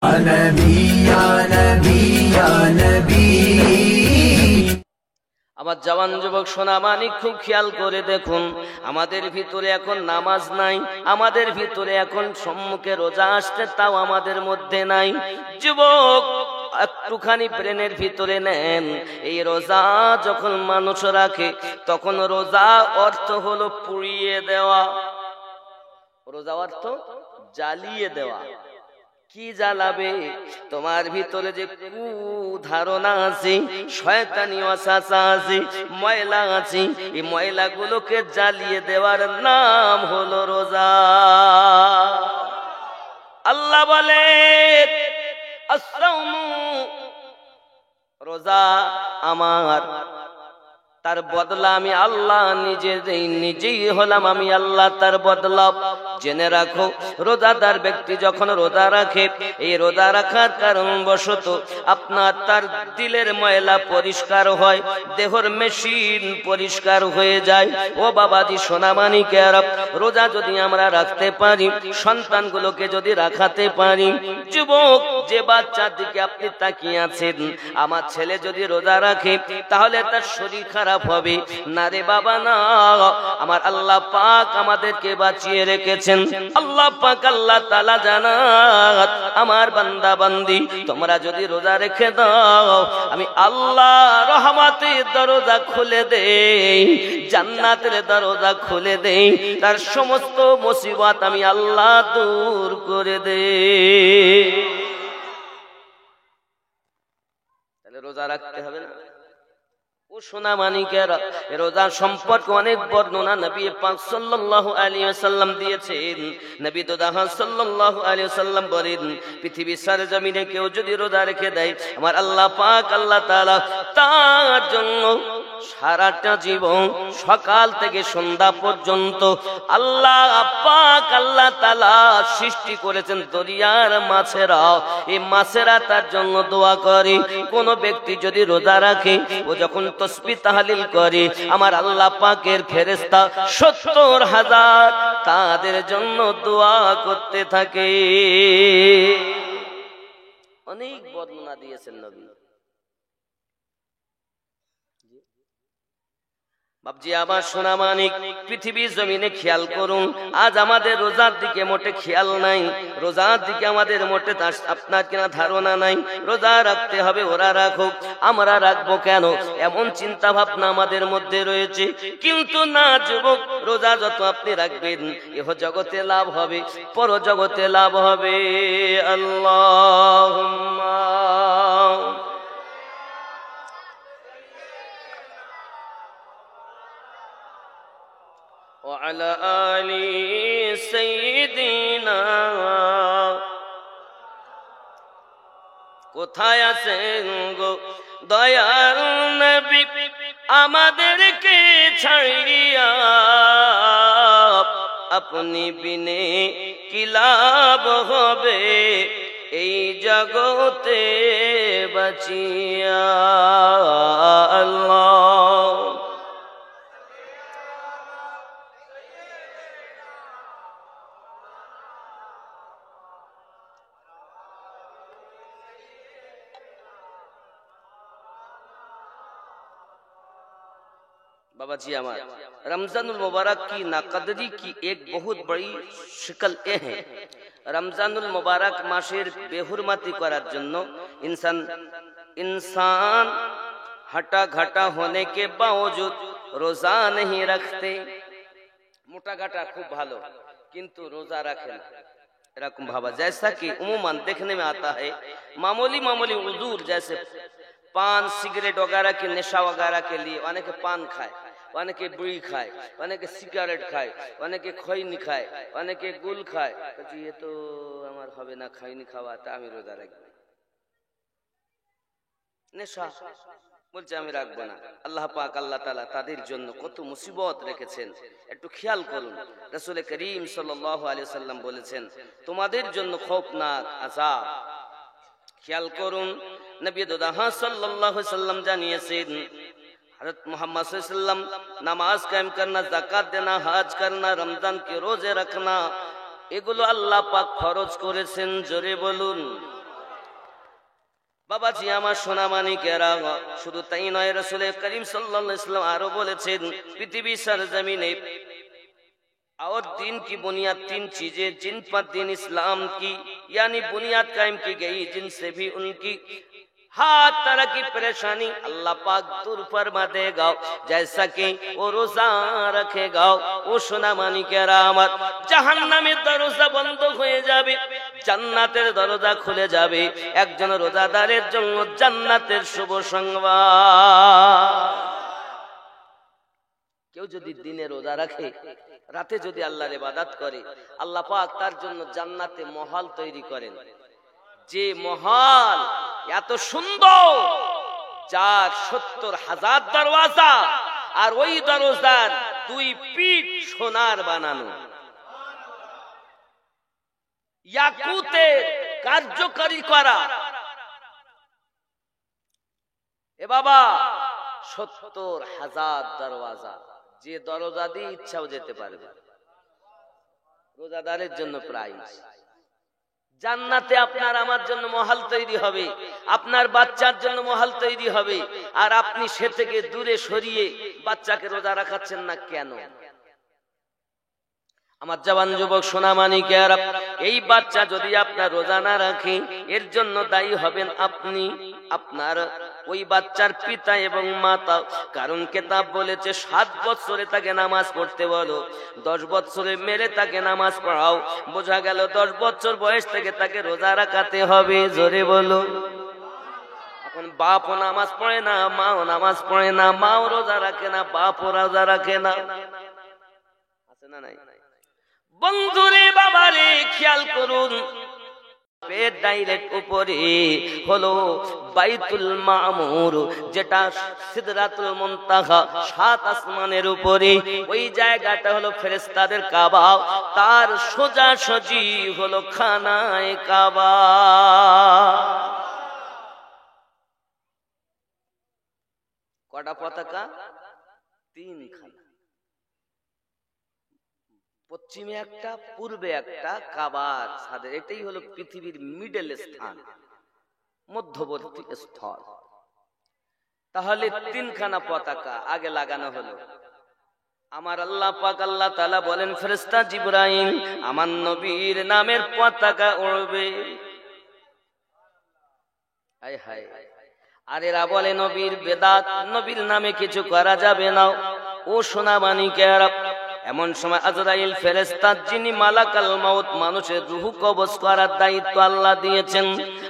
আমার জওয়ান যুবক সোনা মানিক খুব খেয়াল করে দেখুন, আমাদের ভিতরে এখন নামাজ নাই, আমাদের ভিতরে এখন সম্মুখে রোজা আসছে, তাও আমাদের মধ্যে নাই। যুবক একটুখানি ব্রেনের ভিতরে নেন, এই রোজা যখন মানুষ রাখে তখন রোজা অর্থ হলো পুড়িয়ে দেওয়া, রোজা অর্থ জ্বালিয়ে দেওয়া। কি জ্বালাবে? তোমার ভিতরে যে ধারণা আছে, শয়তানি ওয়াসওয়াসা আছে, ময়লা আছে, এই ময়লাগুলোকে জ্বালিয়ে দেওয়ার নাম হলো রোজা। আল্লাহ বলে আসসাউমু, রোজা আমার, তার বদলা আমি আল্লাহ নিজেই হলাম আমি আল্লাহ, তার বদলা। জেনে রাখো, রোজাদার ব্যক্তি যখন রোজা রাখে, এই রোজা রাখার কারণ বশত আপনার তার দিলের ময়লা পরিষ্কার হয়, দেহর মেশিন পরিষ্কার হয়ে যায়। ও বাবাজি সোনামানিকের, রোজা যদি আমরা রাখতে পারি, সন্তানগুলোকে যদি রাখাতে পারি, যুবক যে বাচ্চার দিকে আপনি তাকিয়ে আছেন, আমার ছেলে যদি রোজা রাখে তাহলে তার শরীর খারাপ হবে না রে বাবা, না। আমার আল্লাহ পাক আমাদেরকে বাঁচিয়ে রেখেছেন। আল্লাহ পাক আল্লাহ তাআলা জানাত, আমার বান্দা বান্দি তোমরা যদি রোজা রেখে দাও, আমি আল্লাহ রহমতের দরজা খুলে দেই, জান্নাতের দরজা খুলে দেই, তার সমস্ত মুসিবত আমি আল্লাহ দূর করে দেই। তাহলে রোজা রাখতে হবে না? ও সোনা মানিকের, রোজার সম্পর্কে অনেক বর্ণনা নবী পাক সাল্লাল্লাহু আলাইহি ওয়াসাল্লাম দিয়েছেন। নবী সাল্লাল্লাহু আলাইহি ওয়াসাল্লাম বলেন, পৃথিবীর সরজমিনে কেউ যদি রোজা রেখে দেয়, আমার আল্লাহ পাক আল্লাহ তাআলা তার জন্য সারাটা জীবন সকাল থেকে সন্ধ্যা পর্যন্ত আল্লাহ পাক আল্লাহ তাআলা সৃষ্টি করেছেন দরিয়ার মাছেরা, এই মাছেরা তার জন্য দোয়া করে। কোন ব্যক্তি যদি রোজা রাখে, ও যখন তাসবিহ তাহলিল করে, আমার আল্লাহ পাকের ফেরেশতা ৭০,০০০ তাদের জন্য দোয়া করতে থাকে। অনেক বর্ণনা দিয়েছেন নবী। বাবজি আমার সোনা মানিক, পৃথিবীর জমিনে খেয়াল করুন, আজ আমাদের রোজার দিকে মোটে খেয়াল নাই, রোজার দিকে আমাদের মোটে আপনার কিনা ধারণা নাই। রোজা রাখতে হবে, ওরা রাখুক, আমরা রাখবো কেন, এমন চিন্তা ভাবনা আমাদের মধ্যে রয়েছে। কিন্তু না যুবক, রোজা যত আপনি রাখবেন, ইহ জগতে লাভ হবে, পর জগতে লাভ হবে। আল্লাহুম্মা وعلى آل سيدنا। কোথায় আছেন গো দয়ার নবী, আমাদেরকে ছাড়িয়া, আপনি বিনে কি লাভ হবে এই জগতে বাঁচিয়া। আল্লাহ बाबा जी हमारे रमजानुल मुबारक की नाकदरी की एक बहुत बड़ी शिकल ये है। रमजानुल मुबारक मासेर बेहुरमाती करार जन्नो इंसान हटा घाटा होने के बावजूद रोजा नहीं रखते। मोटा घाटा खूब भालो किंतु रोजा रखे ना, एरकम भावा। जैसा कि उम्मन देखने में आता है, मामूली मामूली उजूर जैसे पान सिगरेट वगैरह के नेशा वगैरह के लिए अनेके पान खाए, अनेके बीड़ी खाए, अनेके सिगारेट खाए, अनेके खैनी खाए, अनेके गुल खाए। ये तो हमार हबे ना, खैनी खावा ता आमी रोजा राखबो। नेशा বলছে আমি রাখবো না। আল্লাহ পাক আল্লাহ তাআলা তাদের জন্য কত মুসিবত রেখেছেন, একটু খেয়াল করুন। রাসূল করিম সাল্লাল্লাহু আলাইহি ওয়াসাল্লাম বলেছেন, তোমাদের জন্য খৌফনাক আযাব। খেয়াল করুন, নবী সাল্লাল্লাহু আলাইহি ওয়াসাল্লাম জানিয়েছেন, हज़रत मोहम्मद सल्लल्लाहु अलैहि वसल्लम नामाज कायम करना, जाकात देना, हज करना, रमजान के रोजे रखना, एगुलो अल्लाह पाक फरज करेছেন। জোরে বলুন বাবাজি আমার সোনা মানিকেরা, শুধু তাই নয়, রাসূল করিম সাল্লাল্লাহু আলাইহি ওয়াসাল্লাম আরো বলেছেন, পৃথিবী সরজমিনে और दिन की बुनियाद 3 चीजें जिन पर दिन इस्लाम की यानी बुनियाद कायम की गई, जिनसे भी उनकी हर तरह की परेशानी अल्लाह पाक दूर फरमा देगा, जैसा कि वो रोजा रखेगा। वो सोना मानिकेरा আমার জাহান্নামের দরজা বন্ধ হয়ে যাবে, জান্নাতের দরজা খুলে যাবে। একজন রোজাদারের জন্য জান্নাতের শুভ সংবাদ। কেউ যদি দিনে রোজা রাখে, রাতে যদি আল্লাহর ইবাদত করে, আল্লাহ পাক তার জন্য জান্নাতে মহল তৈরি করেন। যে মহল এত সুন্দর, যার 70,000 দরওয়াজা, আর ওই দরজার 2 পিঠ সোনার বানানো, ইয়াকুতের কার্যকারী করা। এ বাবা, 70,000 দরওয়াজা, যে দরজা দিয়ে ইচ্ছাও যেতে পারবে। রোজাদারের জন্য প্রাইজ। জান্নাতে আপনার আমার জন্য মহল তৈরি হবে, আপনার বাচ্চার জন্য মহল তৈরি হবে, আর আপনি সে থেকে দূরে সরিয়ে বাচ্চাকে রোজা রাখাচ্ছেন না কেন? আমার জওয়ান যুবক সোনা মানিকেরা, এই বাচ্চা যদি আপনার রোজা না রাখে, এর জন্য দায়ী হবেন আপনি, আপনার ওই বাচ্চার পিতা এবং মাতা। কারণ কিতাব বলেছে 7 বছরে তাকে নামাজ পড়তে বলো, 10 বছরে মেরে তাকে নামাজ পড়াও। বোঝা গেল 10 বছর বয়স থেকে তাকে রোজা রাখাতে হবে। জোরে বলো। এখন বাপও নামাজ পড়ে না, মাও নামাজ পড়ে না, মাও রোজা রাখে না, বাপও রোজা রাখে না, আছে না নাই? বন্ধুরে বাবারে খেয়াল করুন, পেট ডাইরেক্ট উপরে হলো বাইতুল মামুর, যেটা সিদরাতুল মুনতাহা, 7 আসমানের উপরে। ওই জায়গাটা হলো ফেরেশতাদের কাবা, তার সোজাসুজি হলো খানায়ে কাবা। কটা পতাকা? 3 খানা, পশ্চিমে একটা, পূর্বে একটা, কাবার ছাদের। এটাই হলো পৃথিবীর মিডল স্থান, মধ্যবর্তী স্থল। তাহলে 3 খানা পতাকা আগে লাগানো হলো। আমার আল্লাহ পাক আল্লাহ তাআলা বলেন, ফেরেশতা জিবরাইল আমার নবীর নামের পতাকা উড়বে। হায় হায়। আর এরা বলে নবীর বেদাত, নবীর নামে কিছু করা যাবে না। ও সোনা মানিকেরা, এমন সময় আজরাইল ফেরেশতা, যিনি মালাকাল মাউত, মানুষের রূহ কবজ করার দায়িত্ব আল্লাহ দিয়েছেন,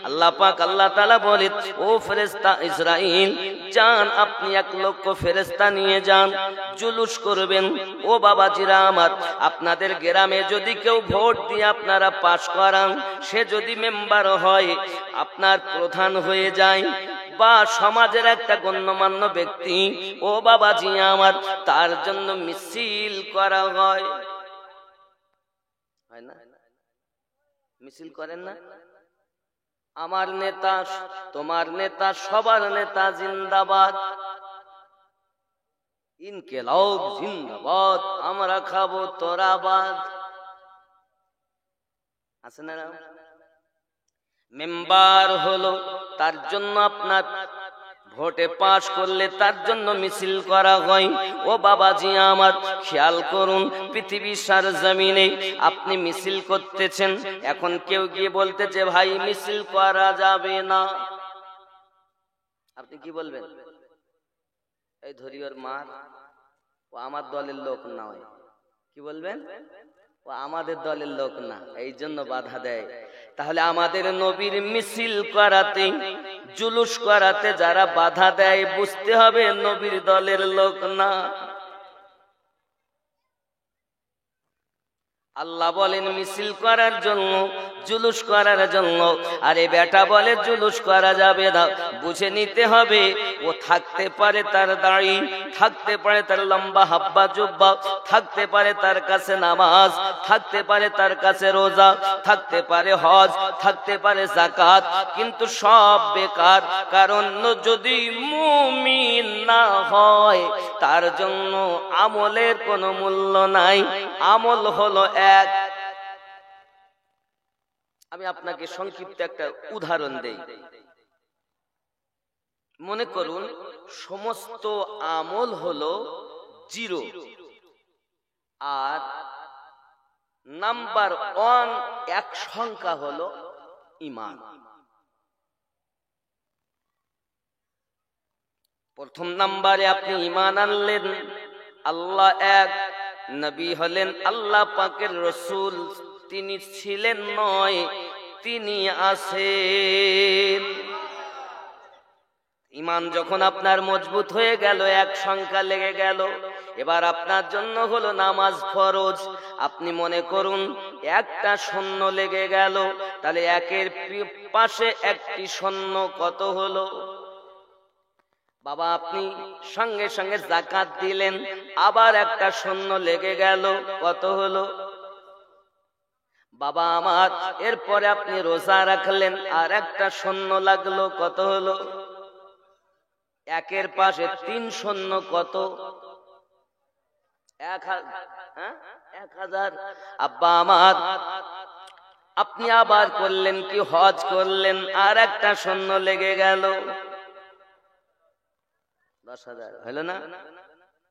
আল্লাহ পাক আল্লাহ তাআলা বলেন, ও ফেরেশতা ইসরাইল, যান আপনি 1 লক্ষ ফেরেশতা নিয়ে যান, জুলুস করবেন। ও বাবাজিরা আমার, আপনাদের গ্রামে যদি কেউ ভোট দিয়ে আপনারা পাস করান, সে যদি মেম্বার হয়, আপনার প্রধান হয়ে যায়, বা সমাজের একটা গণ্যমান্য ব্যক্তি, ও বাবাজি আমার, তার জন্য মিছিল করা হয় না? মিছিল করেন না? আমার নেতা, তোমার নেতা, সবার নেতা জিন্দাবাদ, ইনকিলাব জিন্দাবাদ, আমরা খাবো তোরাবাদ, আছে না? মেম্বার হলো, তার জন্য আপনার ভোটে পাস করলে তার জন্য মিছিল করা হয়। ও বাবাজি আমার, খেয়াল করুন, পৃথিবীর সরজমিনে আপনি মিছিল করতেছেন, এখন কেউ গিয়ে বলতেছে ভাই মিছিল করা যাবে না, আপনি কি বলবেন? এই ধরি ওর মার, ও আমার দলের লোক নয়। কি বলবেন? ও আমাদের দলের লোক না, এই জন্য বাধা দেয়। তাহলে আমাদের নবীর মিছিল করাতে, জুলুস করাতে যারা বাধা দেয়, বুঝতে হবে নবীর দলের লোক না। আল্লাহ বলেন মিছিল করার জন্য, জুলুস করার জন্য। আরে বেটা বলে জুলুস করা যাবে না, বুঝে নিতে হবে ও থাকতে পারে তার দাড়ি, থাকতে পারে তার লম্বা হাব্বা জুব্বা, থাকতে পারে তার কাছে নামাজ, থাকতে পারে তার কাছে রোজা, থাকতে পারে হজ, থাকতে পারে যাকাত, কিন্তু সব বেকার। কারণ যদি মুমিন না হয়, তার জন্য আমলের কোনো মূল্য নাই। আমল হলো এক। আমি আপনাকে সংক্ষিপ্ত একটা উদাহরণ দেই। মনে করুন সমস্ত আমল হলো 0, আর নাম্বার 1 এক সংখ্যা হলো ঈমান। প্রথম নাম্বারে আপনি ঈমান আনলেন, আল্লাহ এক, নবী হলেন আল্লাহ পাকের রাসূল, তিনি ছিলেন নয়, তিনি আছেন। ঈমান যখন আপনার মজবুত হয়ে গেল, এক সংখ্যা লেগে গেল, এবার আপনার জন্য হলো নামাজ ফরজ। আপনি মনে করুন একটা শূন্য লেগে গেল, তাহলে একের পাশে একটি শূন্য কত হলো? বাবা আপনি সঙ্গে সঙ্গে যাকাত দিলেন, আবার একটা শূন্য লেগে গেল, কত হলো? বাবা আমার এরপরে আপনি রোজা রাখলেন, আর একটা শূন্য লাগলো, কত হলো? একের পাশে 3 শূন্য কত? 1000। আব্বা আমার আপনি আবার করলেন কি, হজ করলেন, আর একটা শূন্য লেগে গেল, 10,000 হলো না?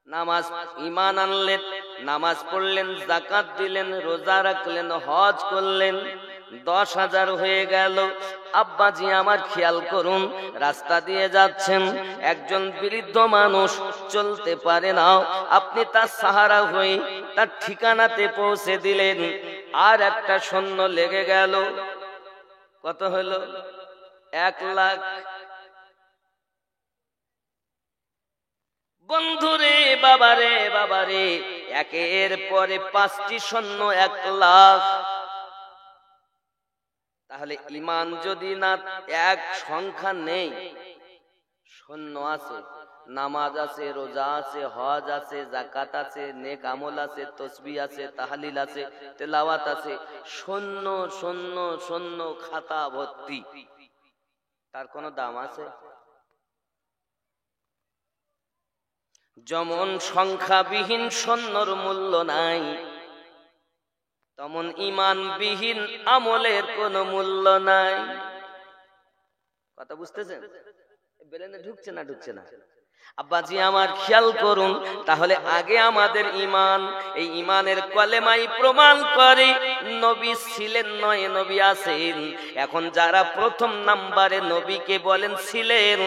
নামাজ, ঈমান আনলেন, নামাজ পড়লেন, যাকাত দিলেন, রোজা রাখলেন, হজ করলেন, 10,000 হয়ে গেল। আব্বাজি আমার খেয়াল করুন, রাস্তা দিয়ে যাচ্ছেন, একজন বৃদ্ধ মানুষ চলতে পারে না, আপনি তার সাহারা হয়ে তার ঠিকানাতে পৌঁছে দিলেন, আর একটা শূন্য লেগে গেল, কত হলো? 1 লাখ। বন্ধুরে, বাবারে বাবারে, একের পরে 5টি শূন্য, 1 লাখ। তাহলে ঈমান যদি না, এক সংখ্যা নেই, শূন্য আছে, নামাজ আছে, রোজা আছে, হজ আছে, যাকাত আছে, নেক আমল আছে, তাসবিহ আছে, তাহলিল আছে, তেলাওয়াত আছে, শূন্য শূন্য শূন্য, খাতা ভর্তি, তার কোনো দাম আছে? যেমন সংখ্যাবিহীন শূন্যর মূল্য নাই, তেমন ঈমানবিহীন আমলের কোনো মূল্য নাই। কথা বুঝতেছেন? ব্রেনে ঢুকছে না? ঢুকছে না? আব্বাজি আমার খেয়াল করুন, তাহলে আগে আমাদের ঈমান, এই ঈমানের কলেমাই প্রমাণ করে নবী ছিলেন নয়, নবী আছেন। এখন যারা প্রথম নাম্বারে নবীকে বলেন ছিলেন,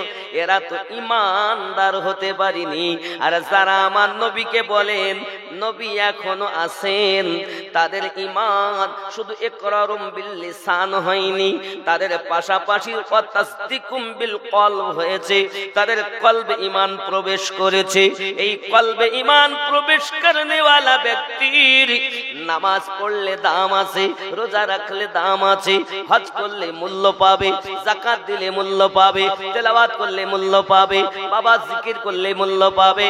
এরা তো ঈমানদার হতে পারেনি। আর যারা আমার নবীকে বলেন নবী এখনো আছেন, তাদের ঈমান শুধু ইকরারুম বিল লিসান হয়নি, তাদের পাশাপাশি ওয়া তাসদিকুম বিল কলব হয়েছে, তাদের কলবে ঈমান প্রবেশ করেছে। এই কলবে ঈমান প্রবেশ করনেওয়ালা ব্যক্তির নামাজ পড়লে দাম আছে, রোজা রাখলে দাম আছে, হজ করলে মূল্য পাবে, যাকাত দিলে মূল্য পাবে, তেলাওয়াত করলে মূল্য পাবে, বাবা জিকির করলে মূল্য পাবে,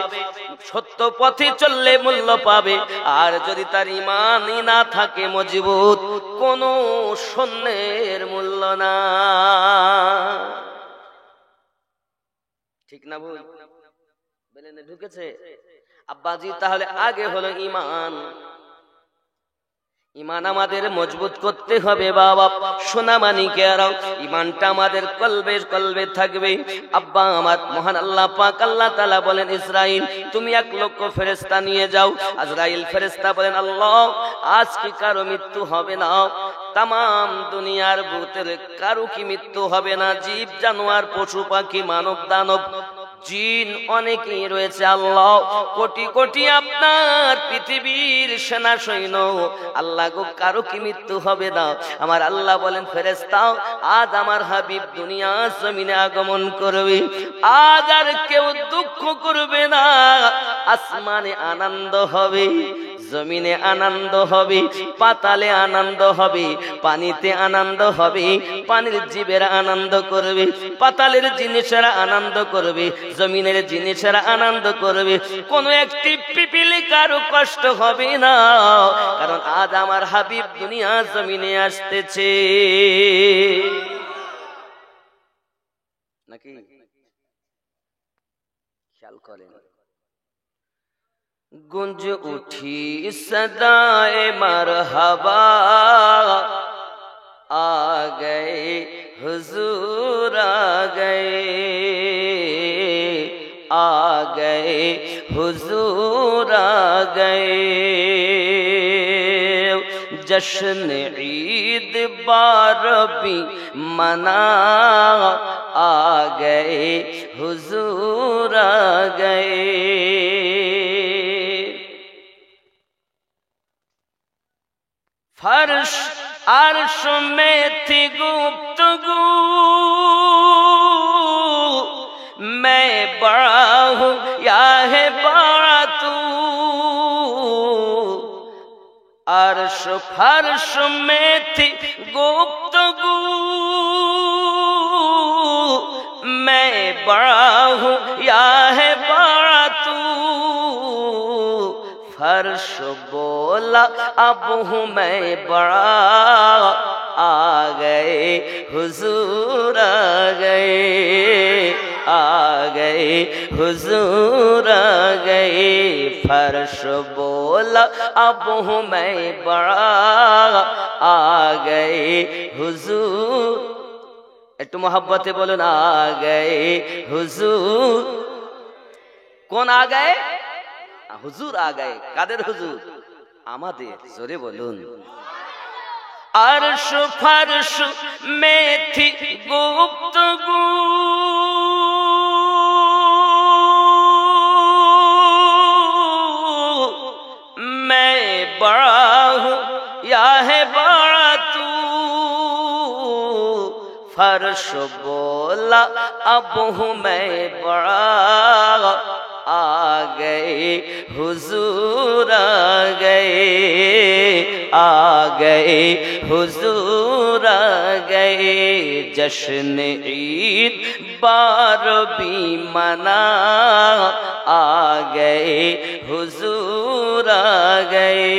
সত্য পথে চললে মূল্য পাবে। আর যদি তার ঈমানই না থাকে মজবুত, কোনো শূন্যের মূল্য না। ঠিক না ভুল? বেলেনে ঢুকেছে? আব্বাজি তাহলে আগে হলো ঈমান। ঈমান আমাদের মজবুত করতে হবে বাবা, সোনা মানিকেরাও, ঈমানটা আমাদের কলবে কলবে থাকবে। আব্বা আমার, মহান আল্লাহ পাক আল্লাহ তাআলা বলেন, ইসরাইল তুমি 1 লক্ষ ফেরেশতা নিয়ে যাও। আজরাইল ফেরেশতা বলেন, আল্লাহ আজ কি কারো মৃত্যু হবে না? তাম দুনিয়ার ভূতের কারো কি মৃত্যু হবে না? জীব জানোয়ার, পশু পাখি, মানব দানব, জিন অনেকেই রয়েছে আল্লাহ, কোটি কোটি আপনার পৃথিবীর সেনা সৈন্য, আল্লাহ গো কারো কি মৃত্যু হবে না? আমার আল্লাহ বলেন, ফেরেশতা আজ আমার হাবিব দুনিয়া জমিনে আগমন করবে, আজ আর কেউ দুঃখ করবে না, আসমানে আনন্দ হবে, জমিনে আনন্দ হবে, পাতালে আনন্দ হবে, পানিতে আনন্দ হবে, পানির জীবেরা আনন্দ করবে, পাতালের জিনিসেরা আনন্দ করবে, জমিনের জিনিসেরা আনন্দ করবে, কোন একটি পিপিলি কারো কষ্ট হবে না, কারণ আজ আমার হাবিব দুনিয়া জমিনে আসতেছে। নাকি? খেয়াল করেন, गुंज उठी सदाए मरहबा, आ गए हुजूर आ गए, आ गए हुजूर आ गए। जश्न ईद बारबी मना आ गए हुजूर आ गए। फर्श अर्श में थी गुफ्तगू, मैं बड़ा हूँ या है बड़ा तू। अर्श फर्श में थी गुफ्तगू, मैं बड़ा हूँ या है बड़ा तू। फर्श बोला अब हूँ मैं बड़ा, आ गए हुजूर आ गए, आ गए हुजूर आ गए। फर्श बोला अब हूँ मैं बड़ा, आ गए हुजूर। একটু मोहब्बते बोलून आ गए हुजूर। कौन आ गए? हुजूर आ गए। काদের हुजूर? আমাদের। জোরে বলুন। अर्श फर्श में थी गुफ्तगू, मैं बड़ा हूँ या है बड़ा तू। फर्श बोला अब हूँ मैं बड़ा, आ गए हुजूर आ गए, आ गए हुजूर आ गए। जश्न ईद बारबी मना आ गए हुजूर आ गए।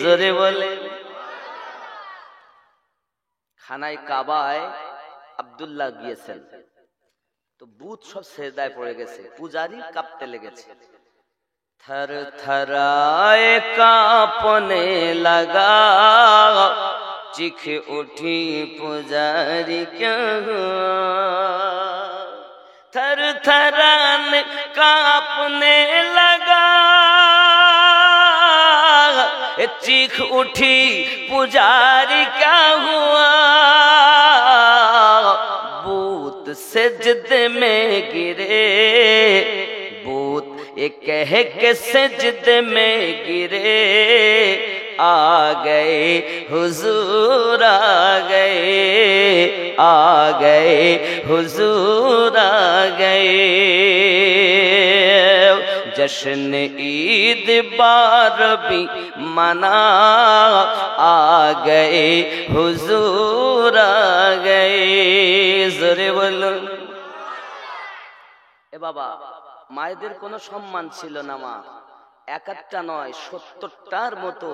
जोरे बोले। খানায় কাবায় আব্দুল্লাহ গিয়েছেন, তো বুত সব সেজদায় পড়ে গেছে, পূজারি কাঁপতে লেগেছে। থর থরায়ে কাঁপনে লাগা, চিখ উঠি পূজারি ক্যা হুয়া। থর থরানে কাঁপনে লাগা, चीख उठी पुजारी क्या हुआ। बूत सजदे में गिरे, बूत ये कह के सजदे में गिरे। आ गए हुजूर आ गए, आ गए हुजूर आ गए। जश्न ईद बारबी मना आ गए हुजूर आ गए। जोरे बोलो। এ বাবা, মায়েদের কোনো সম্মান ছিল না মা। একটা নয় ৭০টার মতো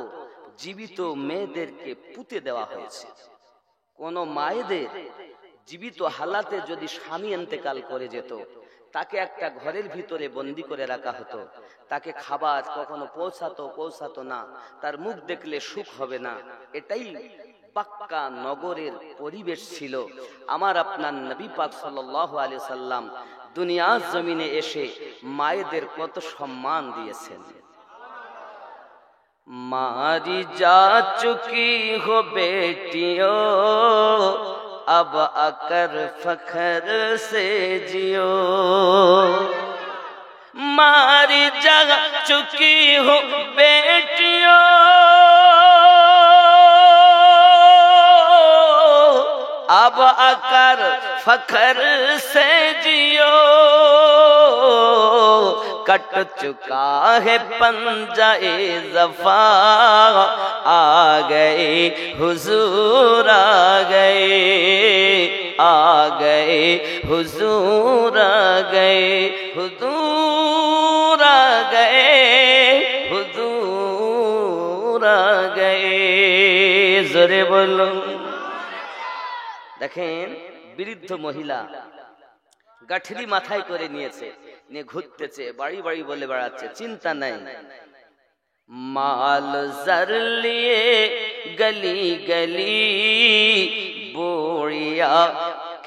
জীবিত মেয়েদেরকে পুঁতে দেওয়া হয়েছে। কোন মায়েদের জীবিত হালাতে যদি স্বামী ইন্তেকাল করে যেত, তাকে একটা ঘরের ভিতরে বন্দি করে রাখা হতো। তাকে খাবার কখনো পৌঁছাতো না, তার মুখ দেখলে সুখ হবে না। এটাই পাক্কা নগরের পরিবেশ ছিল। আমার আপনার নবী পাক সাল্লাল্লাহু আলাইহি সাল্লাম দুনিয়ার জমিনে এসে মায়েদের কত সম্মান দিয়েছেন। मारी जा चुकी हो बेटियों, अब आकर फखर से जियो। मारी जा चुकी हो बेटियों, अब आकर फखर से जियो। कट चुका है पंजाए ज़फ़ा, आ गए हुजूर आ गए, आ गए हुजूर आ गए, हुजूर आ गए, हुजूर आ गए। जोरे बोलो। देखें বৃদ্ধ মহিলা গাঠরি মাথায় করে নিয়েছে, নিয়ে ঘুরতেছে, বাড়ি বাড়ি বলে বেড়াচ্ছে, চিন্তা নাই। माल जर लिए गली गली, बोड़िया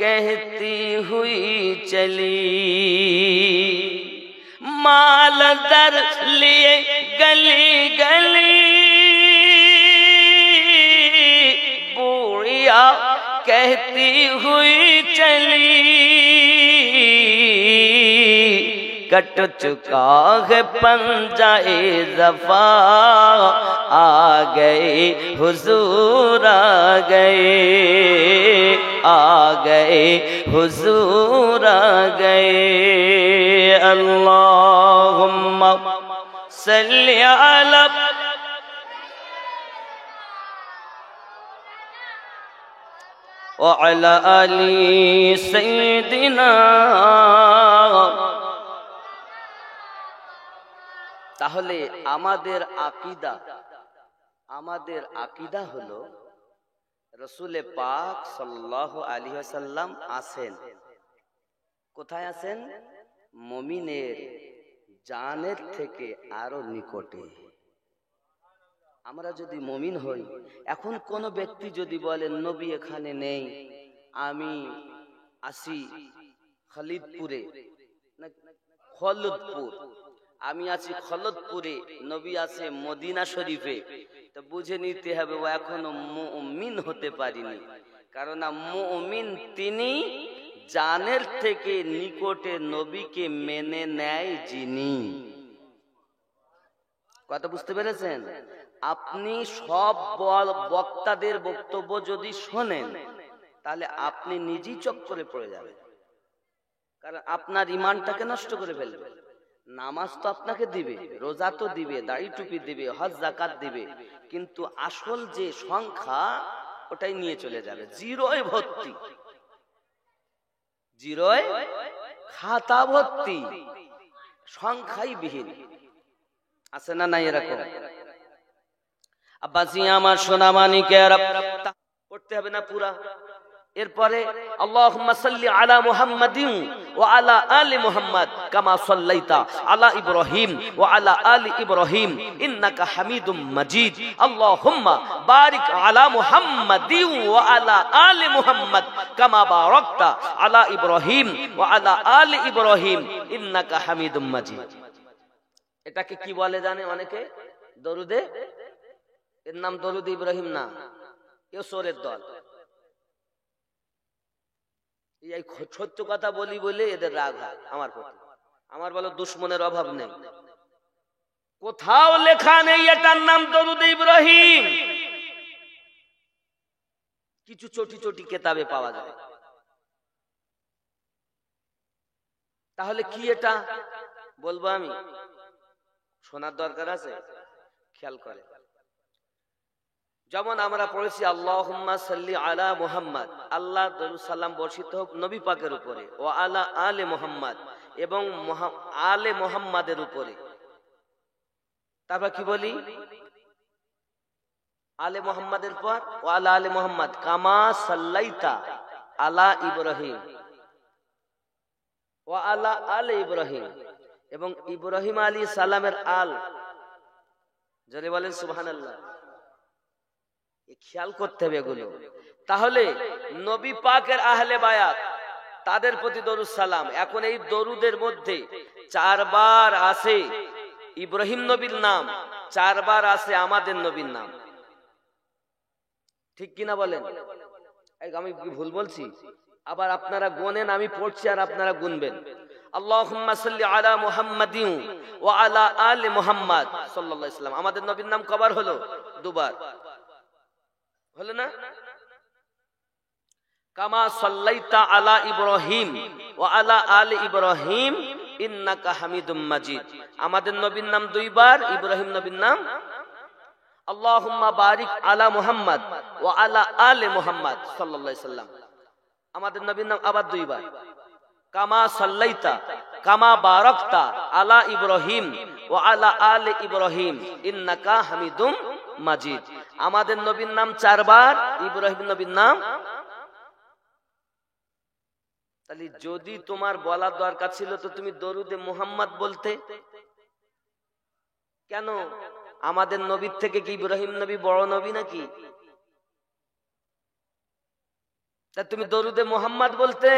कहती हुई चली, माल दर लिए गली गली, बूढ़िया कहती हुई चली, कट चुका है पंजाए ज़फ़ा, आ गए हुजूर आ गए, आ गए हुजूर आ गए। अल्लाहुम्मा सल्ली अला व अला आली सय्यिदिना। তাহলে আমাদের আকীদা হলো রাসূল পাক সাল্লাল্লাহু আলাইহি ওয়াসাল্লাম আছেন। কোথায় আছেন? মুমিনের জানের থেকে আরো নিকটে। আমরা যদি মুমিন হই, এখন কোন ব্যক্তি যদি বলেন নবী এখানে নেই, আমি আসি খলিদপুরে, খলদপুর, আমি আছি খলদপুরে, নবী আছে মদিনা শরীফে, তো বুঝে নিতে হবে ও এখনো মুমিন হতে পারিনি। কারণ মুমিন তিনি জানের থেকে নিকটে নবীকে মেনে নেয় যিনি। কথা বুঝতে পেরেছেন? আপনি সব বক্তাদের বক্তব্য যদি শোনেন, তাহলে আপনি নিজেই চক্করে পড়ে যাবেন। কারণ আপনার ঈমানটাকে নষ্ট করে ফেলবে। নামাজ তো আপনাকে দিবে, রোজা তো দিবে, দাড়ি টুপি দিবে, হজ যাকাত দিবে, কিন্তু আসল যে সংখ্যা ওটাই নিয়ে চলে যাবে। জিরোয় ভর্তি, জিরোয় খাতা ভর্তি, সংখ্যাই বিহীন। আছে না নাই এরকম? আব্বাসি আমার সোনা মানিকেরা, পড়তে হবে না পুরা? এরপরে আল্লাহুম্মা সাল্লি আলা মুহাম্মাদিন ওয়া আলা আলি মুহাম্মাদ কামা সাল্লাইতা আলা ইব্রাহিম ওয়া আলা আলি ইব্রাহিম ইন্নাকা হামিদুম মাজিদ। আল্লাহুম্মা বারিক আলা মুহাম্মাদিন ওয়া আলা আলি মুহাম্মাদ কামা বারাকতা আলা ইব্রাহিম ওয়া আলা আলি ইব্রাহিম ইন্নাকা হামিদুম মাজিদ। এটাকে কি বলে জানে অনেকে? দরুদে। এর নাম দরুদ ইব্রাহিম না, এ সোরের দল। এই সত্য কথা বলি বলে এদের রাগ হয় আমার প্রতি। আমার বলো দুশ্মনের অভাব নেই, কোথাও লেখা নেই এটার নাম দরুদ ইব্রাহিম। কিছু চটি চটি কেতাবে পাওয়া যায়। তাহলে কি এটা বলবো আমি? শোনার দরকার আছে, খেয়াল করে। যেমন আমরা পড়েছি আল্লাহুম্মা সাল্লি আলা মুহাম্মাদ, আল্লাহ দরুদ সালাম বর্ষিত হোক নবী পাকের উপরে, ও আলা আলে মুহাম্মাদ, এবং আলে মুহাম্মাদের উপরে। তারপর কি বলি? আলে মুহাম্মাদের পর ও আলা আলে মুহাম্মাদ কামা সাল্লাইতা আলা ইব্রাহিম ও আলা আলে ইব্রাহিম, এবং ইব্রাহিম আলাইহিস সালামের আল। জোরে বলেন সুবহানাল্লাহ। খেয়াল করতে হবে এগুলো। তাহলে নবী পাকের আহলে বায়াত, তাদের প্রতি দরুদ সালাম। এখন এই দরুদের মধ্যে 4 বার আছে ইব্রাহিম নবীর নাম, 4 বার আছে আমাদের নবীর নাম। ঠিক কিনা বলেন? আমি ভুল বলছি? আবার আপনারা গুনেন, আমি পড়ছি আর আপনারা গুনবেন। আল্লাহুম্মা সাল্লি আলা মুহাম্মাদিন ওয়া আলা আলি মুহাম্মাদ সাল্লাল্লাহু আলাইহি ওয়াসাল্লাম। আমাদের নবীর নাম কবার হলো? 2 বার হলো না? কামা সাল্লাইতা আলা ইব্রাহিম ওয়া আলা আলি ইব্রাহিম ইন্নাকা হামিদুম মাজিদ। আমাদের নবীর নাম 2 বার, ইব্রাহিম নবীর নাম। আল্লাহুম্মা বারিক আলা মুহাম্মাদ ওয়া আলা আলি মুহাম্মাদ সাল্লাল্লাহু আলাইহি ওয়াসাল্লাম। আমাদের নবীর নাম আবার 2 বার। কামা সাল্লাইতা কামা বারাকতা আলা ইব্রাহিম ওয়া আলা আলি ইব্রাহিম ইন্নাকা হামিদুম মাজিদ। আমাদের নবীর নাম 4 বার, ইব্রাহিম নবীর নাম। তাহলে যদি তোমার বলার দরকার ছিল তো তুমি দরুদে মুহাম্মদ বলতে কেন? আমাদের নবীর থেকে কি ইব্রাহিম নবী বড় নবী নাকি? তা তুমি দরুদে মোহাম্মদ বলতে।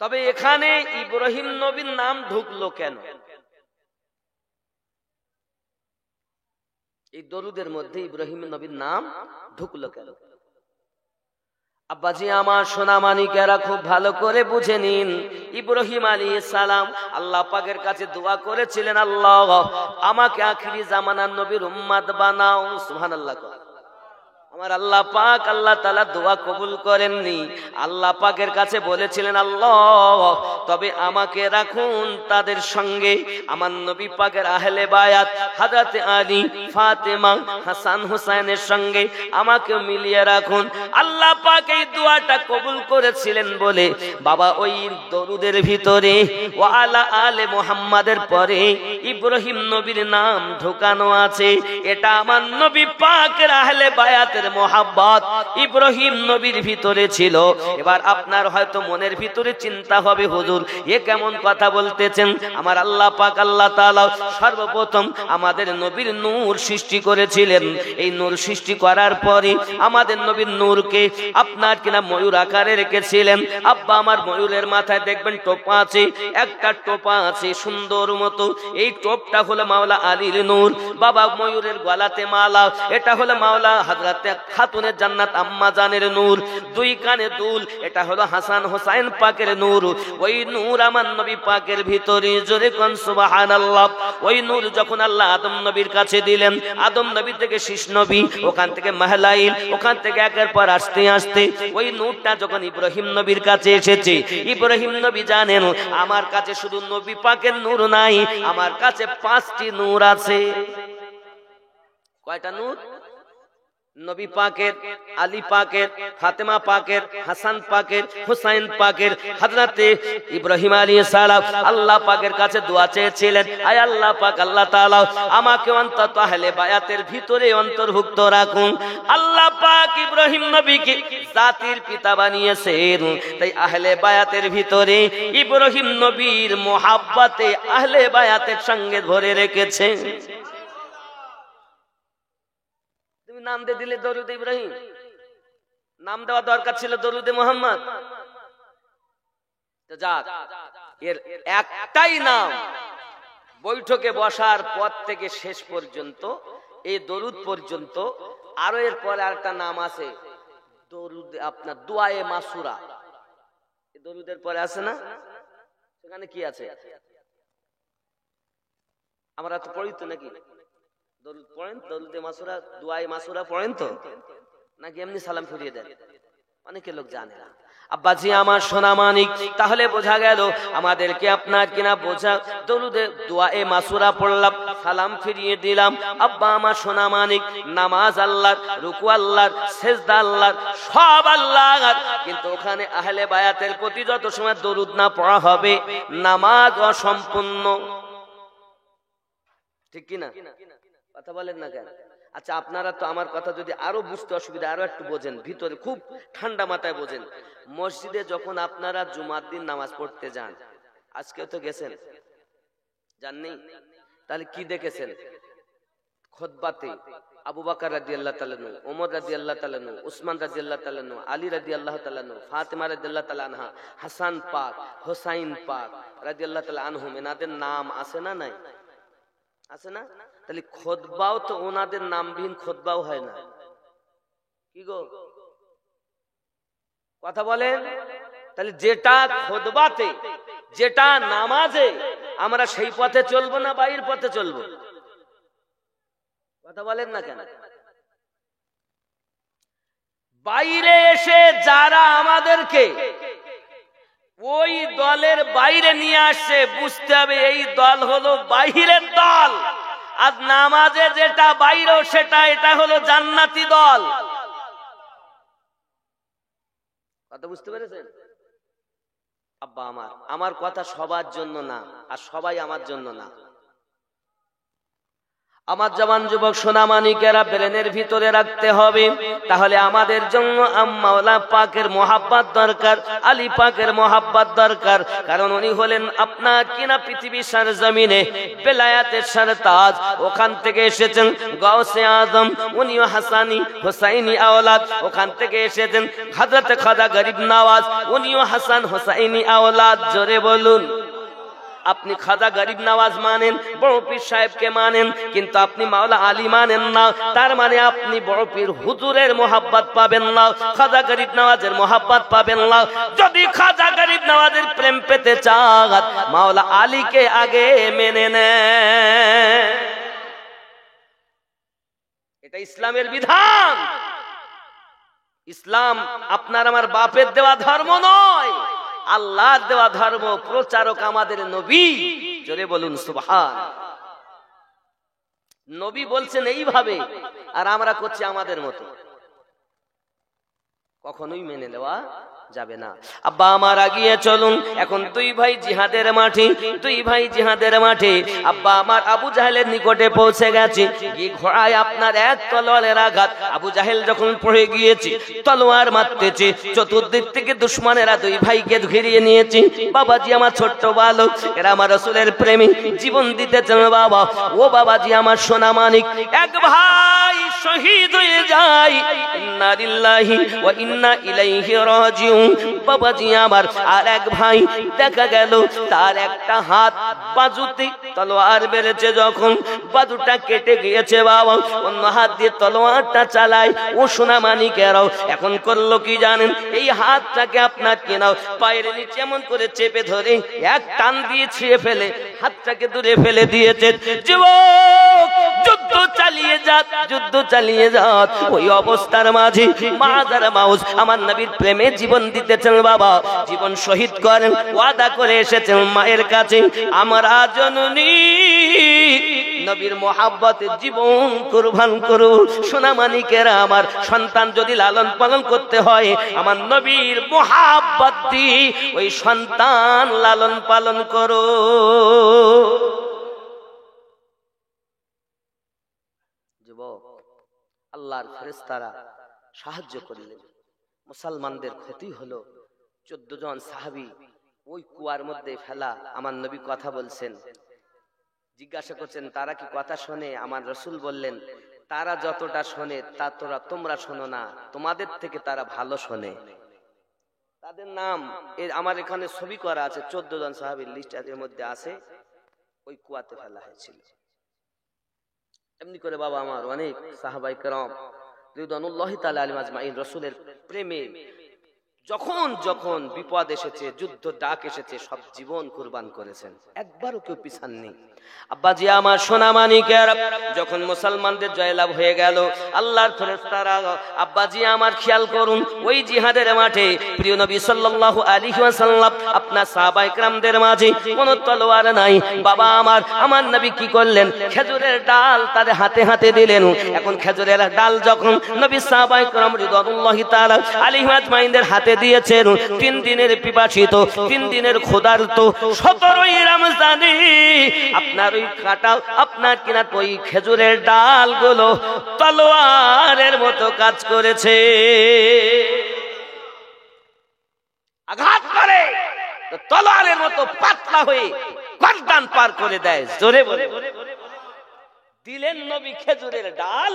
তবে এখানে ইব্রাহিম নবীর নাম ঢুকলো কেন? এই দরুদের মধ্যে ইব্রাহিম নবীর নাম ঢুকলো কেন? আব্বাজি আমার সোনা মানিকেরা খুব ভালো করে বুঝে নিন। ইব্রাহিম আলাইহিস সালাম আল্লাহ পাকের কাছে দোয়া করেছিলেন, আল্লাহ আমাকে আখিরি জামানার নবীর উম্মত বানাও। সুবহানাল্লাহ। আমার আল্লাহ পাক আল্লাহ তাআলা দোয়া কবুল করেননি। আল্লাহ পাকের কাছে বলেছিলেন, আল্লাহ তবে আমাকে রাখুন তাদের সঙ্গে, আমার নবী পাকের আহলে বায়াত হযরত আলী, ফাতেমা, হাসান হুসাইনের সঙ্গে আমাকে মিলিয়ে রাখুন। আল্লাহ পাক এই দোয়াটা কবুল করেছিলেন বলে বাবা ওই দরুদের ভিতরে ওয়া আলা আলে মুহাম্মাদের পরে ইব্রাহিম নবীর নাম ঢোকানো আছে। এটা আমার নবী পাকের আহলে বায়াতের মোহাব্বত ইব্রাহিম নবীর ভিতরে ছিল। এবার আপনার হয়তো মনের ভিতরে চিন্তা হবে, হুজুর এ কেমন কথা বলতেছেন? আমার আল্লাহ পাক আল্লাহ তাআলা সর্বপ্রথম আমাদের নবীর নূর সৃষ্টি করেছিলেন। এই নূর সৃষ্টি করার পরে আমাদের নবীর নূরকে আপনার কিনা ময়ূর আকারে রেখেছিলেন। আব্বা আমার ময়ূরের মাথায় দেখবেন টোপা আছে, একটা টোপা আছে সুন্দর মতো। এই টোপটা হলো মাওলা আলীর নূর। বাবা ময়ূরের গলাতে মালা, এটা হলো মাওলা হযরত খাতুনে জান্নাত আম্মা জানের নূর। দুই কানে দুল, এটা হলো হাসান হোসাইন পাকের নূর। ওই নূর আমার নবী পাকের ভিতরে, জোরে কোন সুবহানাল্লাহ। ওই নূর যখন আল্লাহ আদম নবীর কাছে দিলেন, আদম নবী থেকে শীষ নবী, ওখান থেকে মাহলাইল, ওখান থেকে একের পর আস্তে আস্তে ওই নূরটা যখন ইব্রাহিম নবীর কাছে এসেছে, ইব্রাহিম নবী জানেন আমার কাছে শুধু নবী পাকের নূর নাই, আমার কাছে 5টি নূর আছে। কয়টা নূর? নবী পাকের, আলী পাকের, ফাতেমা পাকের, হাসান পাকের, হুসাইন পাকের, হযরতে ইব্রাহিম আলাইহিস সালাম আল্লাহ পাকের কাছে দোয়া চেয়েছিলেন, আয় আল্লাহ পাক আল্লাহ তাআলা আমাকে অন্তত আহলে বায়াতের ভিতরে অন্তর্ভুক্ত রাখুন। আল্লাহ পাক ইব্রাহিম নবীকে জাতির পিতা বানিয়েছেন, তাই আহলে বায়াতের ভিতরে ইব্রাহিম নবীর মোহাব্বতে আহলে বায়াতের সঙ্গে ধরে রেখেছেন। নাম দিয়ে দিলে দরুদ ইব্রাহিম, নাম দেওয়া দরকার ছিল দরুদে মোহাম্মদ। যাক, এর একটাই নাম। বৈঠকে বসার পর থেকে শেষ পর্যন্ত এই দরুদ পর্যন্ত, আরো এর পরে আরেকটা নাম আছে দরুদ, আপনার দুআয়ে মাসুরা। এই দরুদের পরে আছে না? সেখানে কি আছে? আমরা তো পড়ি তো নাকি? দরুদ পড়েন, দরুদে মাসুরা, দুআয়ে মাসুরা পড়েন তো নাকি এমনি সালাম ফিরিয়ে দেন? অনেকে লোক জানে না। আব্বাজি আমার সোনা মানিক, তাহলে বোঝা গেল আমাদেরকে আপনার কিনা বোঝা, দরুদে দুআয়ে মাসুরা পড়লাম, সালাম ফিরিয়ে দিলাম। আব্বা আমার সোনা মানিক, নামাজ আল্লাহর, রুকু আল্লাহর, সেজদা আল্লাহর, সব আল্লাহর, কিন্তু ওখানে আহলে বায়াতের প্রতি যত সময় দরুদ না পড়া হবে নামাজ অসম্পূর্ণ। ঠিক কি না? কথা বলেন না কেন? আচ্ছা, আপনারা তো আমার কথা যদি আরো বুঝতে অসুবিধা, আরো একটু বোঝেন, ভিতরে খুব ঠান্ডা মাথায় বোঝেন। মসজিদে যখন আপনারা জুমার দিন নামাজ পড়তে যান, আজকেও তো গেছেন, জাননি? তাহলে কি দেখেছেন? খুতবাতে আবু বকর রাদিয়াল্লাহু তাআলা আনহু, ওমর রাদিয়াল্লাহু তাআলা আনহু, উসমান রাদিয়াল্লাহু তাআলা আনহু, আলী রাদিয়াল্লাহু তাআলা আনহু, ফাতেমা রাদিয়াল্লাহু তাআলা আনহা, হাসান পাক, হোসাইন পাক রাদিয়াল্লাহু তাআলা আনহুম, এনাদের নাম আছে না নাই? আছে না? তাহলে খুতবাও তো ওনাদের নামবিহীন খুতবাও হয় না। কি গো, কথা বলেন? তাহলে যেটা খুতবাতে, যেটা নামাজে, আমরা সেই পথে চলবো না বাইরের পথে চলবো? কথা বলেন না কেন? বাইরে এসে যারা আমাদেরকে ওই দলের বাইরে নিয়ে আসছে, বুঝতে হবে এই দল হলো বাইরের দল, আর নামাজে যেটা বাইরে সেটা, এটা হলো জান্নাতি দল। কথা বুঝতে পেরেছেন? আব্বা আমার কথা সবার জন্য না, আর সবাই আমার জন্য না। আমার জওয়ান যুবক সোনামানিকেরা ব্রেনের ভিতরে রাখতে হবে, তাহলে আমাদের জন্য মাওলা পাকের মোহাব্বত দরকার, আলী পাকের মোহাব্বত দরকার। কারণ উনি হলেন আপনার কিনা পৃথিবীর সরজমিনে বেলায়াতের সরতাজ, ওখান থেকে এসেছেন গাউসে আজম, উনিও হাসানি হুসাইনি আওলাদ, ওখান থেকে এসেছেন হযরত খাজা গরিব নওয়াজ, উনিও হাসান হুসাইনি আওলাদ। জোরে বলুন। আপনি খাজা গরিব নওয়াজ মানেন, বড় পীর সাহেবকে মানেন, কিন্তু আপনি মাওলা আলী মানেন না, তার মানে আপনি বড় পীর হুজুরের মোহাব্বত পাবেন না, খাজা গরিব নওয়াজের মোহাব্বত পাবেন না। যদি খাজা গরিব নওয়াজের প্রেম পেতে চান, মাওলা আলীকে আগে মেনে নেন। এটা ইসলামের বিধান। ইসলাম আপনার আমার বাপের দেওয়া ধর্ম নয়, আল্লাহর দেওয়া ধর্ম। প্রচারক আমাদের নবী। জোরে বলুন সুবহান। নবী বলছেন এইভাবে, আর আমরা করছি আমাদের মতো। কখনোই মেনে নেওয়া যাবে না। আব্বা আমার আগিয়ে চলুন। এখন দুই ভাই জিহাদের মাঠে, দুই ভাই জিহাদের মাঠে। আব্বা আমার আবু জাহেলের নিকটে পৌঁছে গেছে, গিয়ে ঘোড়ায় আপনার এক তলোয়ারের আঘাত। আবু জাহেল যখন পড়ে গিয়েছে, তলোয়ার মারতেছে, চতুর্দিক থেকে দুশমনেরা দুই ভাইকে ঘিরিয়ে নিয়েছে। বাবাজি আমার ছোট্ট বালক, এরা আমার রাসূলের প্রেমী, জীবন দিতেছেন বাবা। ও বাবাজি আমার সোনা মানিক, এক ভাই শহীদ হয়ে যায়, ইন্না লিল্লাহি ওয়া ইন্না ইলাইহি রাজিউন। বাবাজি আমার আর এক ভাই দেখা গেল তার একটা হাত বাজুতে তলোয়ার বেড়েছে, যখন বাজুটা কেটে গিয়েছে বাবা, অন্য হাত দিয়ে তলোয়ারটা চালায়। ও সোনা মানিকেরাও এখন করলো কি জানেন? এই হাতটাকে আপনার কেনাও পায়ের নিচে এমন করে চেপে ধরে এক টান দিয়ে ছিঁড়ে ফেলে হাতটাকে দূরে ফেলে দিয়েছে। যুবক যুদ্ধ চালিয়ে যাক, যুদ্ধ চালিয়ে যাক। ওই অবস্থার মাঝে মাজার মাউস আমার নবীর প্রেমে জীবন দিতেছেন বাবা, জীবন শহীদ করেন, ওয়াদা করে এসেছেন মায়ের কাছে, আমরা জননী নবীর মোহাব্বতে জীবন কুরবান করু। সোনা মানিকেরা আমার, সন্তান যদি লালন পালন করতে হয়, আমার নবীর মোহাব্বত দিয়ে ওই সন্তান লালন পালন করো। যুবক, আল্লাহর ফেরেশতারা সাহায্য করলেন, মুসলমানদের ক্ষতি হলো। 14 জন সাহাবী ওই কুয়ার মধ্যে ফেলা। আমার নবী কথা বলছেন, জিজ্ঞাসা করছেন তারা কি কথা শোনে? আমার রাসূল বললেন, তারা যতটা শোনে তা তোমরা শোনো না, তোমাদের থেকে তারা ভালো শোনে। তাদের নাম আমার এখানে ছবি করা আছে, 14 জন সাহাবীর লিস্ট এর মধ্যে আছে। ওই কুয়াতে ফেলা হয়েছিল। এমনি করে বাবা আমার অনেক সাহাবায়ে কেরাম রিদওয়ানুল্লাহি তাআলা আলাইহিম আজমাইন রাসূলের প্রেমে যখন যখন বিপদ এসেছে, যুদ্ধ ডাক এসেছে, সব জীবন কুরবান করেছেন, একবারও কেউ পিছাননি। আব্বাজি আমার সোনা মানিকের যখন মুসলমানদের জয়লাভ হয়ে গেল, আল্লাহর ফেরেশতারা আব্বাজি আমার খেয়াল করুন, ওই জিহাদের মাঠে প্রিয় নবী সাল্লাল্লাহু আলাইহি ওয়াসাল্লাম আপনার সাহাবায়ে কেরামদের মাঝে কোনো তলোয়ার নাই। বাবা আমার নবী কি করলেন? খেজুরের ডাল তাদের হাতে হাতে দিলেন। এখন খেজুরের ডাল যখন নবী সাহাবায়ে কেরাম রিদওয়ানুল্লাহি তাআলা আলাইহিম আজমাইনদের হাতে দিয়েছেন, 3 দিনের পিপাসিত, 3 দিনের ক্ষুধার্ত, 17ই রমজানে আপনার ওই কাটা আপনার কিনা ওই খেজুরের ডালগুলো তলোয়ারের মতো কাজ করেছে। আঘাত করে তলোয়ারের মতো পাতলা হয়ে গর্দান পার করে দেয়। জোরে বলে দিলেন নবী খেজুরের ডাল,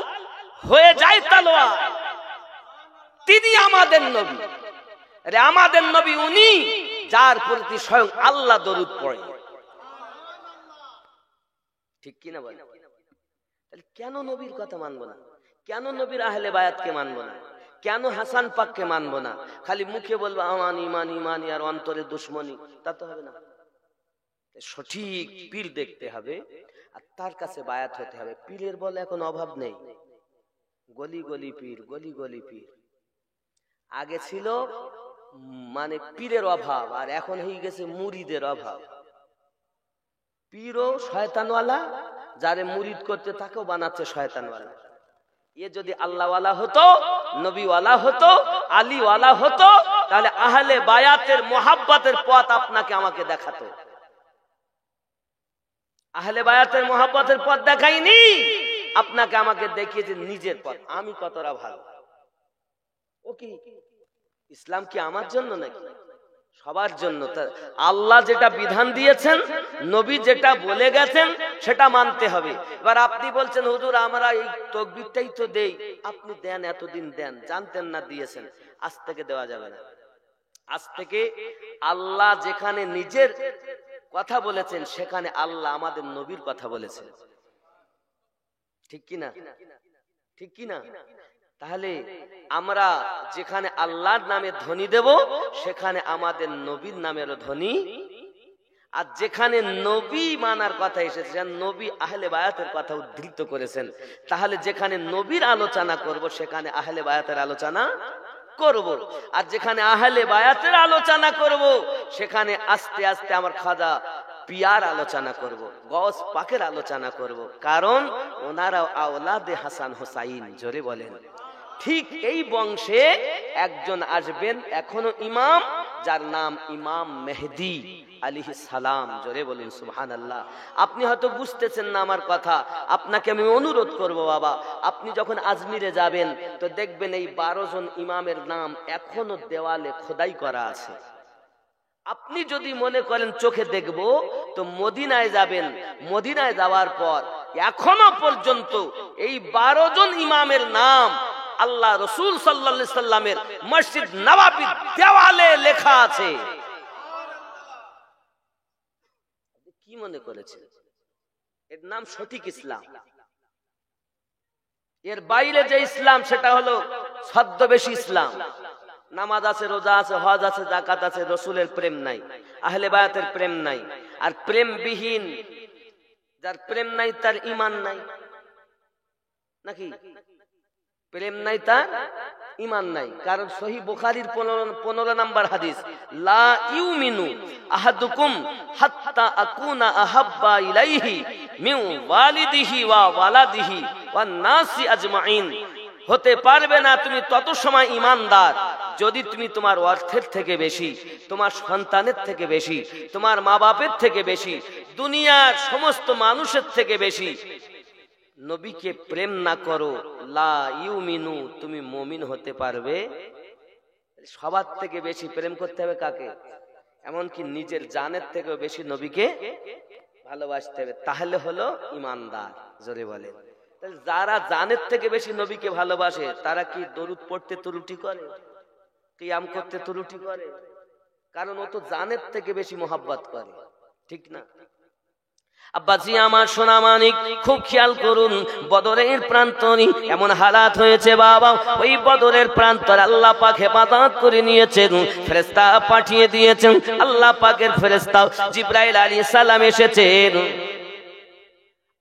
হয়ে যায় তলোয়ার। তিনি আমাদের নবী। আরে আমাদের নবী উনি যার প্রতি স্বয়ং আল্লাহ দরুদ পড়ে, ঠিক কিনা বলেন? তাহলে কেন নবীর কথা মানবো না? কেন নবীর আহলে বায়াতকে মানবো না? কেন হাসান পাককে মানবো না? খালি মুখে বলবো আমানি মানি মানি আর অন্তরে দুশ্মনী, তা তো হবে না। সঠিক পীর দেখতে হবে আর তার কাছে বায়াত হতে হবে। পীরের বলে এখন অভাব নেই, গলি গলি পীর, গলি গলি পীর। আগে ছিল মানে পীরের অভাব, আর এখন হয়ে গেছে মুরিদের অভাব। পীরও শয়তানওয়ালা, যারে মুরিদ করতে তাকেও বানাচ্ছে শয়তানওয়ালা। এ যদি আল্লাহওয়ালা হতো, নবীওয়ালা হতো, আলীওয়ালা হতো, তাহলে আহলে বায়াতের মোহাব্বতের পথ আপনাকে আমাকে দেখাতো। আহলে বায়াতের মহব্বতের পথ দেখাইনি, আপনাকে আমাকে দেখিয়েছে নিজের পথ। আমি কতটা ভালো, ও কি ইসলাম কি আমার জন্য নাকি? সবার জন্য। আল্লাহ যেটা বিধান দিয়েছেন, নবী যেটা বলে গেছেন, সেটা মানতে হবে। এবার আপনি বলছেন হুজুর আমরা এই তাকবীরটাই তো দেই। আপনি দেন, এতদিন দেন, জানতেন না দিয়েছেন, আজ থেকে দেওয়া যাবে না। আজ থেকে আল্লাহ যেখানে নিজের কথা বলেছেন, সেখানে আল্লাহ আমাদের নবীর কথা বলেছেন। ঠিক কিনা? ঠিক কিনা? তাহলে আমরা যেখানে আল্লাহর নামে ধ্বনি দেব, সেখানে আমাদের নবীর নামেরও ধ্বনি। আর যেখানে নবী মানার কথা এসেছে, নবী আহলে বায়াতের কথা উদ্ধৃত করেছেন, তাহলে যেখানে নবীর আলোচনা করব, সেখানে আহলে বায়াতের আলোচনা করব। আর যেখানে আহলে বায়াতের আলোচনা করব, সেখানে আস্তে আস্তে আমার খাজা পিয়ার আলোচনা করব, গওস পাকের আলোচনা করব, কারণ ওনারাও আওলাদে হাসান হোসাইন। জোরে বলেন। ঠিক এই বংশে একজন আসবেন এখনো ইমাম, যার নাম ইমাম মেহেদী আলাইহিস সালাম। জোরে বলেন সুবহানাল্লাহ। আপনি হয়তো বুঝতেছেন না আমার কথা, আপনাকে আমি অনুরোধ করব বাবা, আপনি যখন আজমিরে যাবেন তো দেখবেন এই 12 জন ইমামের নাম এখনো দেওয়ালে খোদাই করা আছে। আপনি যদি মনে করেন চোখে দেখব, তো মদিনায় যাবেন, মদিনায় যাওয়ার পর এখনো পর্যন্ত এই 12 জন ইমামের নাম আল্লাহ রসুল সাল্লাল্লাহু আলাইহি সাল্লামের মসজিদ নববীর দেওয়ালে লেখা আছে। কি মনে করেছেন এর নাম সঠিক ইসলাম? এর বাইরে যে ইসলাম, সেটা হলো ছদ্মবেশী ইসলাম। নামাজ আছে, রোজা আছে, হজ আছে, যাকাত আছে, রসুলের প্রেম নাই, আহলে বায়াতের প্রেম নাই। আর প্রেমবিহীন, যার প্রেম নাই তার ঈমান নাই, নাকি? প্রেম নাই তার ঈমান নাই। কারণ সহিহ বুখারীর 15 নম্বর হাদিস, লা ইউমিনু আহাদুকুম হাত্তা আকুনা আহাব্বা ইলাইহি মিন ওয়ালিদিহি ওয়া ওয়ালাদিহি ওয়ান নাসি আজমাইন। হতে পারবে না তুমি তত সময় ঈমানদার যদি তুমি তোমার অর্থের থেকে বেশি, তোমার সন্তানের থেকে বেশি, তোমার মা বাপের থেকে বেশি, দুনিয়ার সমস্ত মানুষের থেকে বেশি নবীকে প্রেম না করো। লা ইউমিনু, তুমি মুমিন হতে পারবে? সবার থেকে বেশি প্রেম করতে হবে কাকে? এমনকি নিজের জানের থেকেও বেশি নবীকে ভালোবাসতে হবে, তাহলে হলো ঈমানদার। জোরে বলে। যারা জানের থেকে বেশি নবীকে ভালোবাসে, তারা কি দরুদ পড়তে ত্রুটি করে, কিয়াম করতে ত্রুটি করে? কারণ ও তো জানের থেকে বেশি মোহাব্বত করে, ঠিক না? আব্বাজি আমার সোনা মানিক, খুব খেয়াল করুন, বদরের প্রান্তরে এমন হালাত হয়েছে বাবা, ওই বদরের প্রান্তরে আল্লাহ পাক হেফাজত করে নিয়েছেন, ফেরেশতা পাঠিয়ে দিয়েছেন। আল্লাহ পাকের ফেরেশতা জিবরাইল আলাইহিস সালাম এসেছেন।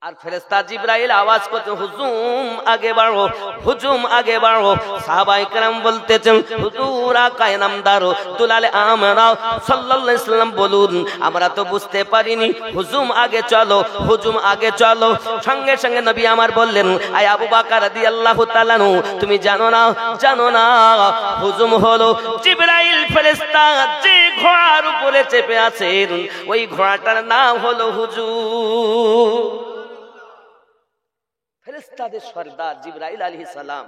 আর ফেরেশতা জিবরাইল আওয়াজ করতে, হুজুম আগে বাড়ো, হুজুম আগে বাড়ো। সাহাবায়ে কেরাম বলতেছেন, হুজুর আকায়ে নামদার দুলালে আমরা সাল্লাল্লাহু আলাইহি সাল্লাম বলুন, আমরা তো বুঝতে পারিনি, হুজুম আগে চলো, হুজুম আগে চলো। সঙ্গে সঙ্গে নবী আমার বললেন, আয় আবু বকর রাদিয়াল্লাহু তাআলা নু, তুমি জানো না, জানো না হুজুম হলো জিবরাইল ফেরেশতা যে ঘোড়ার উপরে চেপে আছেন, ওই ঘোড়াটার নাম হলো হুজুর। ফেরেশতাদের সরদার জিবরাইল আলাইহিস সালাম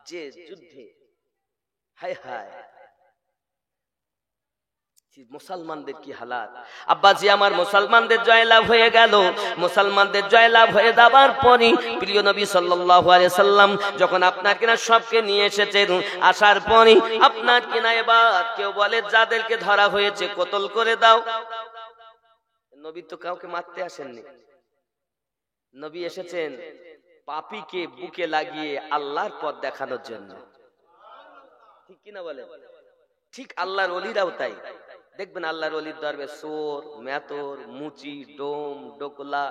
যে যুদ্ধে, হায় হায় মুসলমানদের কি হালাত। আব্বাজি আমার, মুসলমানদের জয়লাভ হয়ে গেল। মুসলমানদের জয়লাভ হয়ে যাবার পরই প্রিয় নবী সাল্লাল্লাহু আলাইহি সাল্লাম যখন আপনার কিনা সবকে নিয়ে এসেছেন, আসার পরই আপনার কিনা এবার কেউ বলে যাদেরকে ধরা হয়েছে কতল করে দাও। নবী তো কাউকে মারতে আসেননি, নবী এসেছেন পাপীকে বুকে লাগিয়ে আল্লাহর পথ দেখানোর জন্য, ঠিক কিনা বলে? ঠিক আল্লাহর ওলিরাও তাই। দেখবেন আল্লাহর ওলির দরবারে চোর, মেতর, মুচি, ডোম, ডোকলা,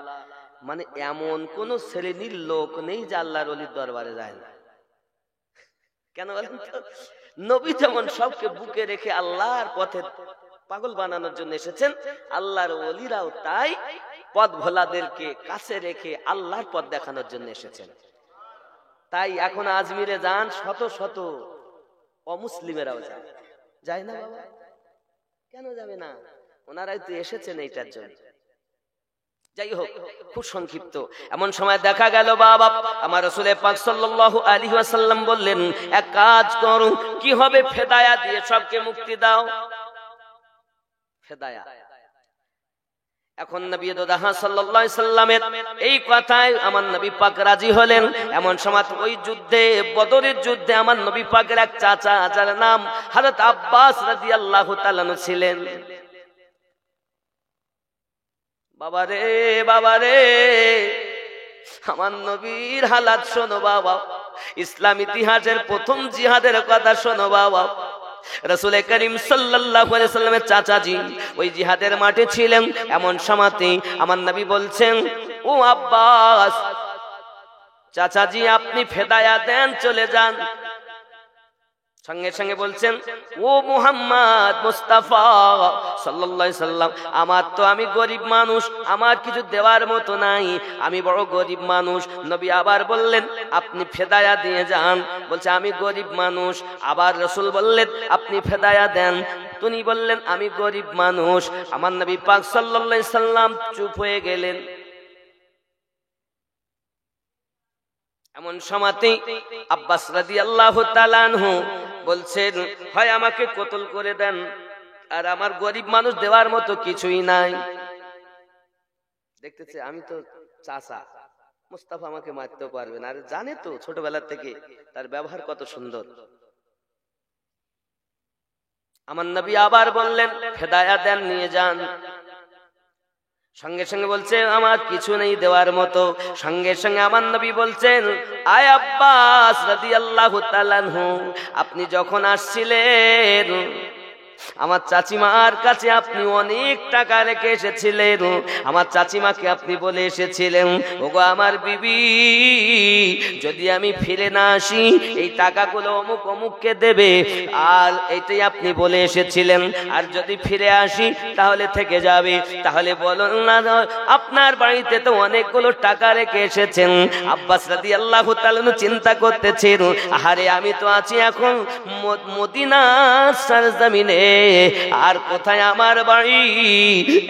মানে এমন কোন শ্রেণীর লোক নেই যে আল্লাহর ওলির দরবারে যায় না। কেন বলেন তো? নবী যেমন সবকে বুকে রেখে আল্লাহর পথে পাগল বানানোর জন্য এসেছেন, আল্লাহর ওলিরাও তাই পথ ভোলাদেরকে কাছে রেখে আল্লাহর পথ দেখানোর জন্য এসেছেন। তাই এখন আজমিরে যান, শত শত অমুসলিমেরাও যায়, যায় না বাবা? কেন যাবে না? ওনারাই তো এসেছেন এইটার জন্য। যাই হোক, খুব সংক্ষিপ্ত। এমন সময় দেখা গেল বাবা আমার রাসূল পাক সাল্লাল্লাহু আলাইহি ওয়াসাল্লাম বললেন, এক কাজ করো, কি হবে? ফেদায়া দিয়ে সবকে মুক্তি দাও। ফেদায়া। এখন নবী দোদাহা সাল্লাল্লাহু আলাইহি সাল্লামের এই কথায় আমার নবী পাক রাজি হলেন। এমন সময় ওই যুদ্ধে, বদরের যুদ্ধে আমার নবী পাকের এক চাচা, যার নাম হযরত আব্বাস রাদিয়াল্লাহু তাআলা ছিলেন। বাবারে বাবারে, আমার নবীর হালাত শোনো বাবা, ইসলাম ইতিহাসের প্রথম জিহাদের কথা শোনো বাবা। রাসূল করিম সাল্লাল্লাহু আলাইহি সাল্লামের চাচাজি ওই জিহাদের মাঠে ছিলেন। এমন সময়তে আমার নবী বলছেন, ও আব্বাস চাচাজি, আপনি ফেদায়া দেন, চলে যান। সঙ্গে সঙ্গে বলছেন, ও মুহাম্মদ মুস্তাফা সাল্লাল্লাহু আলাইহি সাল্লাম, আমি গরিব মানুষ, আমার কিছু দেওয়ার মতো নাই, আমি বড় গরিব মানুষ। নবী আবার বললেন, আপনি ফেদায়া দিয়ে যান। বলছে, আমি গরিব মানুষ। আবার রাসূল বললেন, আপনি ফেদায়া দেন। তিনি বললেন, আমি গরিব মানুষ। আমার নবী পাক সাল্লাল্লাহু আলাইহি সাল্লাম চুপ হয়ে গেলেন। এমন সময়তে আব্বাস রাদিয়াল্লাহু তাআলা আনহু বলছেন, হয় আমাকে কতল করে দেন, আর আমার গরিব মানুষ দেওয়ার মতো কিছুই নাই। দেখতেছে আমি তো চাচা, মুস্তাফা আমাকে মারতে পারবে না, আর জানে তো ছোটবেলা থেকে তার ব্যবহার কত সুন্দর। আমার নবী আবার বললেন, ফেদায়া দেন, নিয়ে যান। সঙ্গে সঙ্গে বলছে, আমার কিছু নেই দেওয়ার মতো। সঙ্গে সঙ্গে আমার নবী বলছেন, আয় আব্বাস রাদিয়াল্লাহু তাআলা আনহু, আপনি যখন আসছিলেন আমার চাচিমার কাছে আপনি অনেক টাকা রেখে এসেছিলেন। আমার চাচিমাকে আপনি বলে এসেছিলেন, ওগো আমার বিবি, যদি আমি ফিরে না আসি এই টাকাগুলো অমুক অমুককে দেবে, আর এইটাই আপনি বলে এসেছিলেন। আর যদি ফিরে আসি তাহলে থেকে যাবে। তাহলে বলুন না, আপনার বাড়িতে তো অনেকগুলো টাকা রেখে এসেছেন। আব্বাস রাদিয়াল্লাহু তাআলা চিন্তা করতেছেন, আরে আমি তো আছি এখন মদিনার সরজমিনে, আর কোথায় আমার বাড়ি,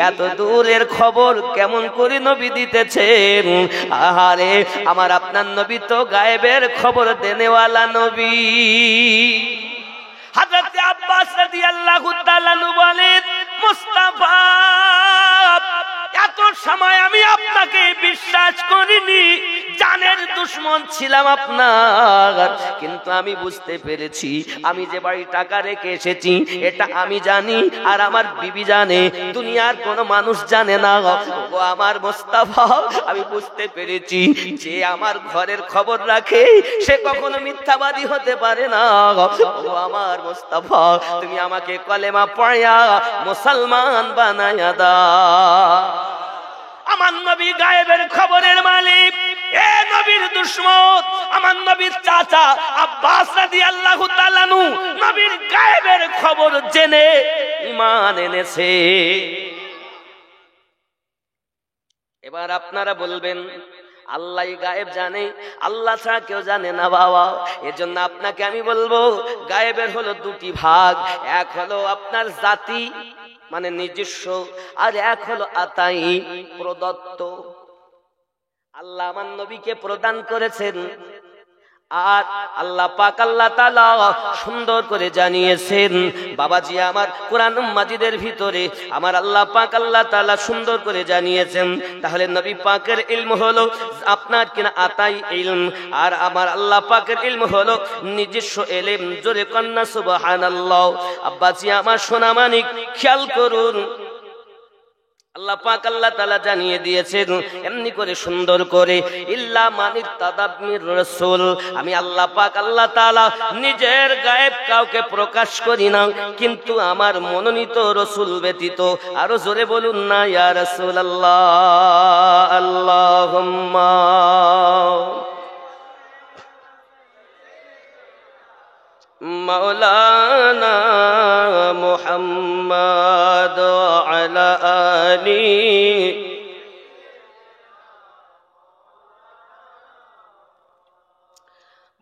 এত দূরের খবর কেমন করে নবী দিতেছেন? আহারে, আমার আপনার নবী তো গায়েবের খবর দেনেওয়ালা নবী। হযরত আব্বাস রাদিয়াল্লাহু তাআলা বলেন, মুস্তাফা, এত সময় আমি আপনাকে বিশ্বাস করিনি, জানের দুশমন ছিলাম আপনার, কিন্তু আমি বুঝতে পেরেছি আমি যে বাড়ি টাকা রেখে এসেছি এটা আমি জানি, আর আমার বিবি জানে, দুনিয়ার কোনো মানুষ জানে না। ও আমার মুস্তাফা, আমি বুঝতে পেরেছি যে আমার ঘরের খবর রাখে সে কখনো মিথ্যাবাদী হতে পারে না। ও আমার মুস্তাফা, তুমি আমাকে কলেমা পড়ায়া মুসলমান বানায়া দাও। আমার নবী গায়েবের খবরের মালিক, এ নবীর দুশমন আমার নবীর চাচা আব্বাস রাদিয়াল্লাহু তাআলা আনহু নবীর গায়েবের খবর জেনে ঈমান এনেছে। এবার আপনারা বলবেন, আল্লাহই গায়েব জানে, আল্লাহ ছাড়া কেউ জানে না বাবা। এজন্য আপনাকে আমি বলবো, গায়েবের হলো দুটি ভাগ, এক হলো আপনার জাতি মানে নিজস্ব, আর এক হলো আতাই প্রদত্ত। আল্লাহ আমার নবীকে প্রদান করেছেন, আর আল্লাহ পাক আল্লাহ তাআলা সুন্দর করে জানিয়েছেন। বাবাজি আমার, কোরআন মাজিদের ভিতরে আমার আল্লাহ পাক আল্লাহ তাআলা সুন্দর করে জানিয়েছেন। তাহলে নবী পাকের ইলম হলো আপনার কিনা আতাই ইলম, আর আমার আল্লাহ পাকের ইলম হলো নিজস্ব ইলম। জোরে কন্না সুবহানাল্লাহ। আব্বাজি আমার সোনা মানিক, খেয়াল করুন, আল্লাহ পাক আল্লাহ তাআলা জানিয়ে দিয়েছেন এমনি করে সুন্দর করে, ইল্লা মানিত তাদাব্বির রাসূল, আমি আল্লাহ পাক আল্লাহ তাআলা নিজের গায়েব কাউকে প্রকাশ করি না, কিন্তু আমার মনোনীত রাসূল ব্যতীত। আরো জোরে বলুন না, ইয়া রাসূলুল্লাহ, আল্লাহুম্মা মাওলানা মুহাম্মদ আলা আলি।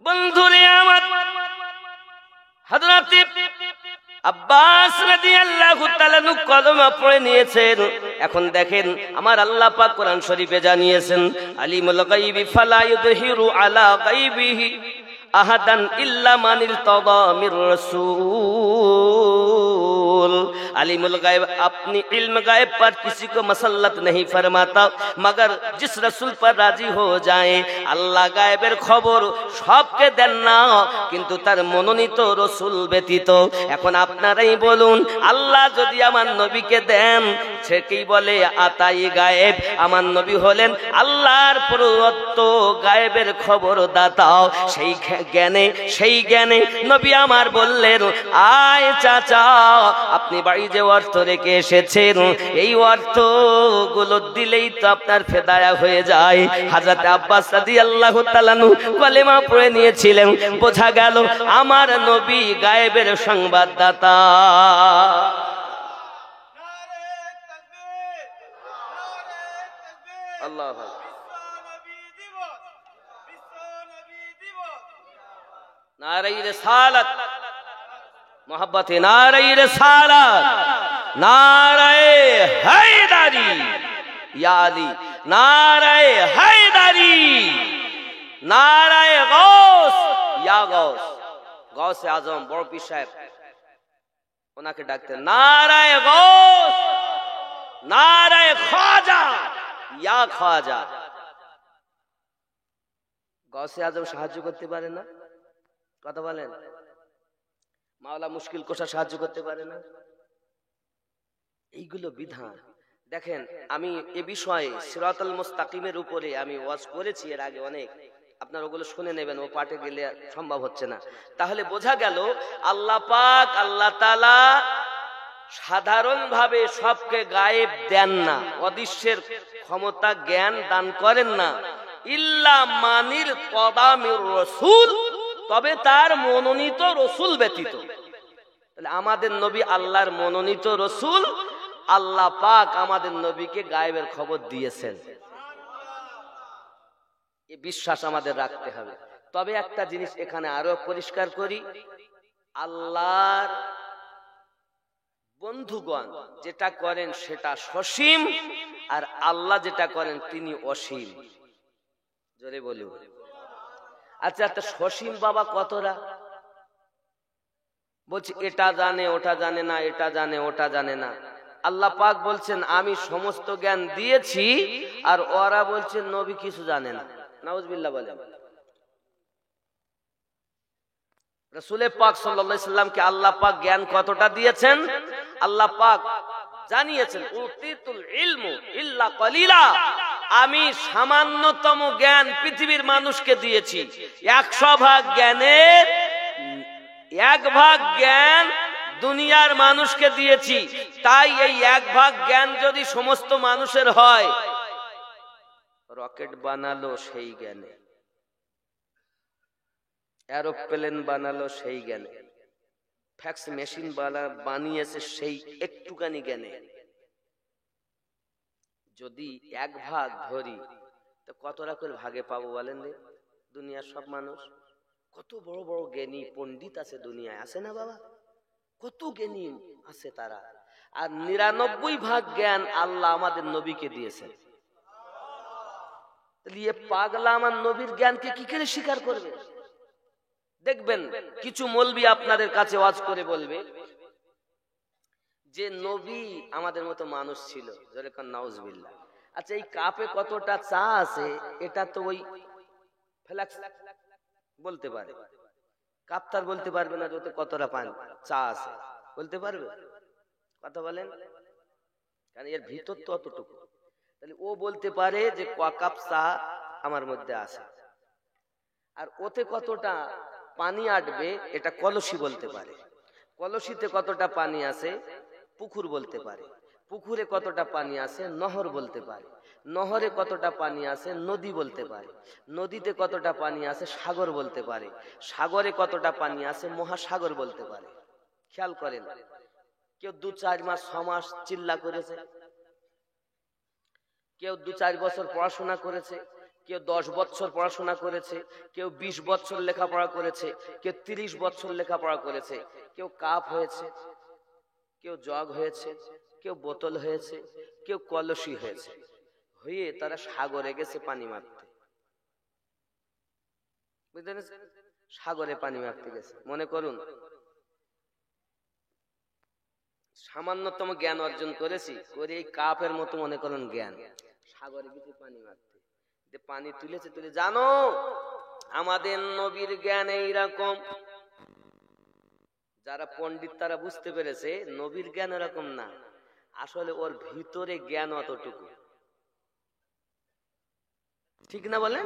বন্ধুরে আমার, হযরত আব্বাস রাদিয়াল্লাহু তাআলা কলমা পড়ে নিয়েছেন। এখন দেখেন আমার আল্লাহ পাক কোরআন শরীফে জানিয়েছেন, আলিমুল গায়বি ফালা ইউযহিরু আলা গায়বিহি আহাদান ইল্লা মান ইরতাদা মির রাসূল। আলিমুল গায়ব, अपनी इल्म गायब पर किसी को मसल्लत नहीं फरमाता मगर जिस रसूल पर राजी हो जाए। আল্লাহ গায়েবের খবর সবকে দেন না, কিন্তু তার মনোনীত রসুল ব্যতীত। এখন আপনারাই বলুন, আল্লাহ যদি আমার নবীকে দেন, সে কি বলে আতাই গায়েব। আমার নবী হলেন আল্লাহর প্রদত্ত গায়েবের খবর দাতা। সেই জ্ঞানে নবী আমার বললেন, আয় চাচা, আপনি বাড়ি যে অর্থ রেখে এসেছেন, এই অর্থগুলো দিলেই তো আপনার ফেদায়া হয়ে যায়। হযরত আব্বাস রাদিয়াল্লাহু তাআলা কলেমা পড়ে নিয়েছিলেন। বোঝা গেল আমার নবী গায়েবের সংবাদদাতা। আল্লাহু আকবার। নারে রিসালাত, मोहब्बत नारे रिसालत, नारे हैदरी या अली, नारे हैदरी, नारे गौस या गौस। गौस आजम बड़ पीर साहेब ওনাকে ডাকতেন, नारे गौस, नारे ख्वाजा या ख्वाजा। গৌসে আজম সাহায্য করতে পারে না? কথা বলেন। মাওলা মুশকিল কোষা সাহায্য করতে পারে না? এইগুলো বিধান। দেখেন, আমি এ বিষয়ে সিরাতুল মুস্তাকিমের উপরে আমি ওয়াজ করেছি এর আগে অনেক, আপনারা ওগুলো শুনে নেবেন, ও পাঠে গেলে সম্ভব হচ্ছে না। তাহলে বোঝা গেল আল্লাহ পাক, আল্লাহ তাআলা সাধারণভাবে সবকে গায়েব দেন না, অদৃশ্যের ক্ষমতা জ্ঞান দান করেন না। ইল্লা মানির কদামির রাসূল, তবে তার মনোনীত রসুল ব্যতীত। তাহলে আমাদের নবী আল্লাহর মনোনীত রসুল, আল্লাহ পাক আমাদের নবীকে গায়েবের খবর দিয়েছেন। এই বিশ্বাস আমাদের রাখতে হবে। তবে একটা জিনিস এখানে আরো পরিষ্কার করি, আল্লাহর বন্ধুগণ যেটা করেন সেটা সসীম, আর আল্লাহ যেটা করেন তিনি অসীম। জোরে বলুন। আচ্ছা, একটা সসীম বাবা কতরা? বলছি এটা জানে ওটা জানে না, এটা জানে ওটা জানে না। আল্লাহ পাক বলছেন আমি সমস্ত জ্ঞান দিয়েছি, আর ওরা বলছেন নবী কিছু জানে না। নাউজুবিল্লাহ বলেন। রাসূল পাক সাল্লাল্লাহু আলাইহি সাল্লামকে আল্লাহ পাক জ্ঞান কতটা দিয়েছেন? আল্লাহ পাক জানিয়েছেন, উতিতুল ইলমু ইল্লা কলিলা, আমি সামান্যতম জ্ঞান পৃথিবীর মানুষকে দিয়েছি। 100 ভাগ জ্ঞানের 1 ভাগ জ্ঞান দুনিয়ার মানুষকে দিয়েছি। তাই এই 1 ভাগ জ্ঞান যদি সমস্ত মানুষের হয়, রকেট বানালো সেই জ্ঞানে, এরোপ্লেন বানালো সেই জ্ঞানে, ফ্যাক্স মেশিন বানিয়েছে সেই একটুখানি জ্ঞানে। যদি 1 ভাগ ধরি তো কতটা করে ভাগে পাবো বলেন? দুনিয়ার সব মানুষ কত বড় বড় জ্ঞানী পণ্ডিত আছে দুনিয়ায়, আছে না বাবা? কত জ্ঞানী আছে তারা। আর 99 ভাগ জ্ঞান আল্লাহ আমাদের নবীকে দিয়েছেন। তাহলে পাগলা আমার নবীর জ্ঞানকে কি করে স্বীকার করবে? দেখবেন কিছু মৌলবি আপনাদের কাছে ওয়াজ করে বলবে যে নবী আমাদের মতো মানুষ ছিল। জোরে কোন নাউজুবিল্লাহ। আচ্ছা, এই কাপে কতটা চা আছে এটা তো ওই ফ্লাক্স বলতে পারে, কাপ তার বলতে পারবে না যে কতটা পানি চা আছে, বলতে পারবে? কথা বলেন, কারণ এর ভিতর তো অতটুকু। তাহলে ও বলতে পারে যে ক কাপ চা আমার মধ্যে আছে, আর ওতে কতটা পানি আটবে এটা কলসি বলতে পারে। কলসিতে কতটা পানি আছে পুকুর বলতে পারে। পুকুরে কতটা পানি আছে নহর বলতে পারে। নহরে কতটা পানি আছে নদী বলতে পারে। নদীতে কতটা পানি আছে সাগর বলতে পারে। সাগরে কতটা পানি আছে মহাসাগর বলতে পারে। খেয়াল করেন, কেউ 2-4 মাস 6 মাস চিল্লা করেছে, কেউ 2-4 বছর পড়াশোনা করেছে, কেউ 10 বছর পড়াশোনা করেছে, কেউ 20 বছর লেখাপড়া করেছে, কেউ 30 বছর লেখাপড়া করেছে। কেউ কাপ হয়েছে, কেউ জগ হয়েছে, কেউ বোতল হয়েছে, কেউ কলসি হয়েছে, হয়ে তারা সাগরে গেছে পানি মারতে। বুঝলেন? সাগরে পানি মারতে গেছে। মনে করুন সামান্যতম জ্ঞান অর্জন করেছি, করে এই কাপের মতো মনে করুন জ্ঞান, সাগরে গেছে পানি মারতে, পানি তুলেছে, তুলে জানো আমাদের নবীর জ্ঞান এইরকম। যারা পণ্ডিত তারা বুঝতে পেরেছে নবীর জ্ঞান এরকম না, আসলে ওর ভিতরে জ্ঞান অতটুকু। ঠিক না বলেন?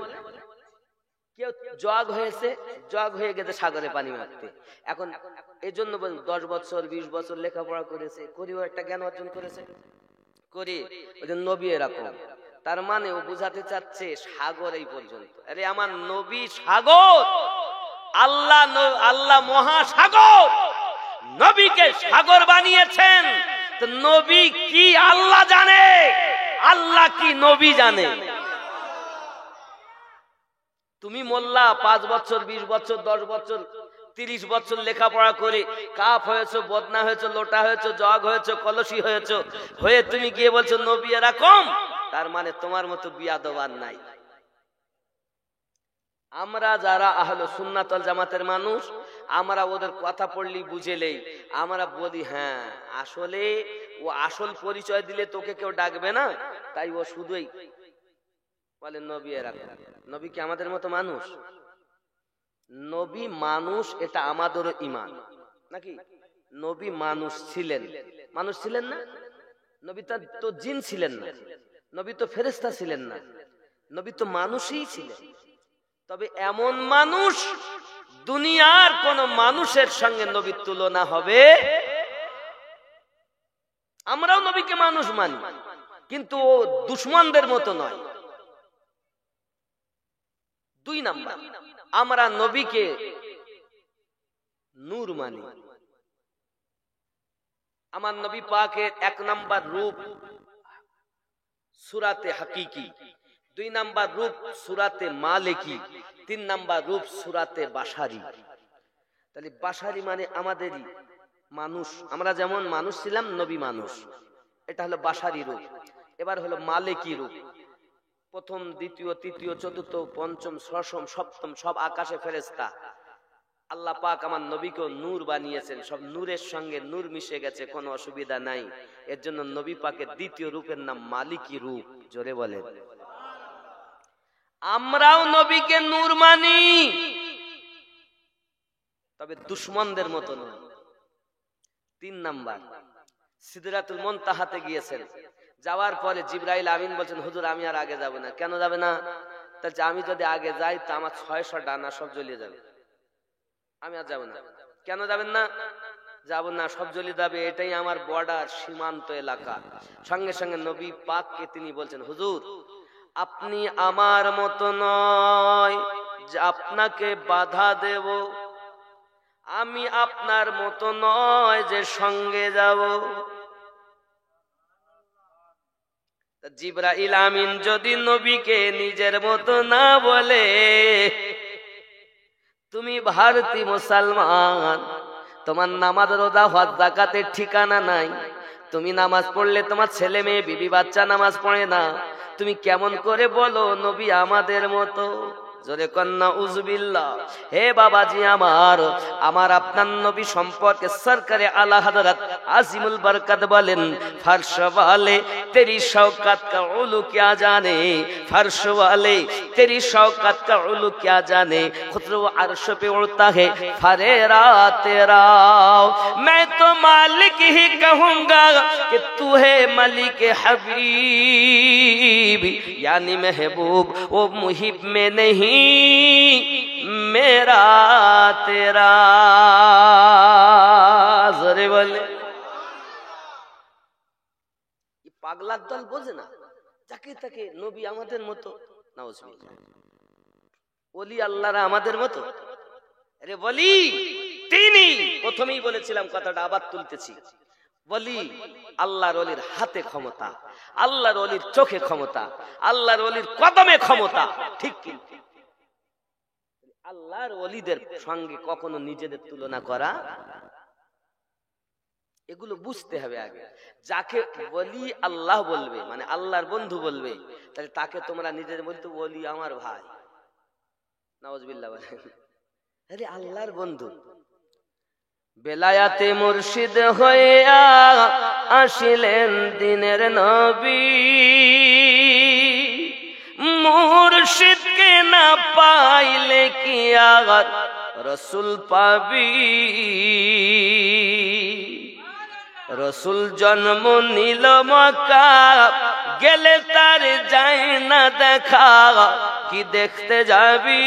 কেউ জগ হয়েছে, জগ হয়ে গেছে সাগরে পানি মারতে। এখন এই জন্য 10 বছর 20 বছর লেখাপড়া করেছে, করিও একটা জ্ঞান অর্জন করেছে, করি ওই জন্য নবী এরকম। তার মানে ও বুঝাতে চাচ্ছে সাগর এই পর্যন্ত। আরে আমার নবী সাগর, আল্লাহ মহাসাগর, নবীকে সাগর বানিয়েছেন। তো নবী কি আল্লাহ জানে, আল্লাহ কি নবী জানে? তুমি মোল্লা 5 বছর 20 বছর 10 বছর 30 বছর লেখাপড়া করে কাপ হয়েছে, বদনা হয়েছে, লোটা হয়েছে, জগ হয়েছে, কলসি হয়েছে, হয়ে তুমি গিয়ে বলছো নবী এরকম। তার মানে তোমার মতো বিয়াদব আর নাই। আমরা যারা আহলে সুন্নাত ওয়াল জামাতের মানুষ, আমরা ওদের কথা পড়লেই বুঝেলেই আমরা বলি হ্যাঁ আসলে ও আসল পরিচয় দিলে তোকে কেউ ডাকবে না, তাই ও শুধুই বলে নবী এরকম। নবী কি আমাদের মতো মানুষ? নবী মানুষ, এটা আমাদেরও ঈমান নাকি? নবী মানুষ ছিলেন, মানুষ ছিলেন না? নবী তো জিন ছিলেন না, নবী তো ফেরেশতা ছিলেন না, নবী তো মানুষই ছিলেন। তবে এমন মানুষ দুনিয়ার কোন মানুষের সঙ্গে নবীর তুলনা হবে। আমরাও নবীকে মানুষ মানি, কিন্তু ও দুশমনদের মতো নয়। 2 নাম্বার, আমরা নবীকে নূর মানি। আমার নবী পাকের 1 নাম্বার রূপ সূরাতে হাকিকি, 2 নাম্বার রূপ সূরাতে মালিকি, 3 নাম্বার রূপ সূরাতে বাশারি। তাহলে বাশারি মানে আমাদেরই মানুষ, আমরা যেমন মানুষ ছিলাম নবী মানুষ, এটা হলো বাশারি রূপ। এবার হলো মালিকি রূপ, প্রথম দ্বিতীয় তৃতীয় চতুর্থ পঞ্চম ষষ্ঠ সপ্তম সব আকাশে ফেরেশতা। আল্লাহ পাক আমার নবীকে নূর বানিয়েছেন, সব নূরের সঙ্গে নূর মিশে গেছে, কোনো অসুবিধা নাই। এর জন্য নবী পাকের দ্বিতীয় রূপের নাম মালিকি রূপ। জোরে বলেন। আমরাও নবীকে নূর মানি, তবে দুশমনদের মতো নয়। 3 নাম্বার, সিদরাতুল মুনতাহাতে গিয়েছেন, যাওয়ার পরে জিবরাইল আমিন বলছেন হুজুর আমি আর আগে যাব না। কেন যাবে না? তাহলে আমি যদি আগে যাই তো আমার 600 ডানা সব জ্বলিয়ে যাবে, আমি আর যাব না। কেন যাবেন না? যাব না, সব জ্বলিয়ে যাবে, এটাই আমার বর্ডার, সীমান্ত এলাকা। সঙ্গে সঙ্গে নবী পাককে তিনি বলছেন হুজুর আপনি আমার মতো নয় যে আপনাকে বাধা দেব, আমি আপনার মতো নয় যে সঙ্গে যাব। জিবরাইল আমিন যদি নবীকে নিজের মতো না বলে, তুমি ভারতীয় মুসলমান, তোমার নামাজ রোজা হজ যাকাতের ঠিকানা নাই, তুমি নামাজ পড়লে তোমার ছেলে মেয়ে বিবি বাচ্চা নামাজ পড়ে না, তুমি কেমন করে বলো নবী আমাদের মতো? জোরে কন্না উজবিল্লাহ। হে বাবাজি আমার আপনার নবী সম্পর্কে সরকারে আলা হযরত আজিমুল বরকত বলেন फर्श वाले तेरी शौकत का उलू क्या जाने, फर्श वाले तेरी शौकत का उलू क्या जाने, खुद वो अर्श पे उड़ता है फरेरा तेरा, मैं तो मालिक ही कहूंगा कि तू है मलिक हबीब, यानी महबूब वो मुहिब में नहीं मेरा तेरा। জোরে বলে। পাগলার দল বোঝে না, যাকে তাকে নবী আমাদের মতো, নাউজুবিল্লাহ, ওলি আল্লাহরা আমাদের মতো। আরে বলি তিনি প্রথমেই বলেছিলাম কথাটা আবার তুলতেছি, ওলি আল্লাহর ওলির হাতে ক্ষমতা, আল্লাহর ওলির চোখে ক্ষমতা, আল্লাহর ওলির কদমে ক্ষমতা, ঠিক কি? আল্লাহর ওলিদের সঙ্গে কখনো নিজেদের তুলনা করা, এগুলো বুঝতে হবে আগে। যাকে ওলি আল্লাহ বলবে, মানে আল্লাহর বন্ধু বলবে, তাহলে তাকে তোমরা নিজেদের বলতে ওলি আমার ভাই, নাউজুবিল্লাহ বলেন, আরে আল্লাহর বন্ধু। বেলায়াতে মুর্শিদ হইয়া আসিলেন দিনের নবী, মুর্শিদকে না পাইলে কি আর রসুল পাবি? রসুল জন্ম নিল মক্কা, গেলে তার যায় না দেখা, কি দেখতে যাবি?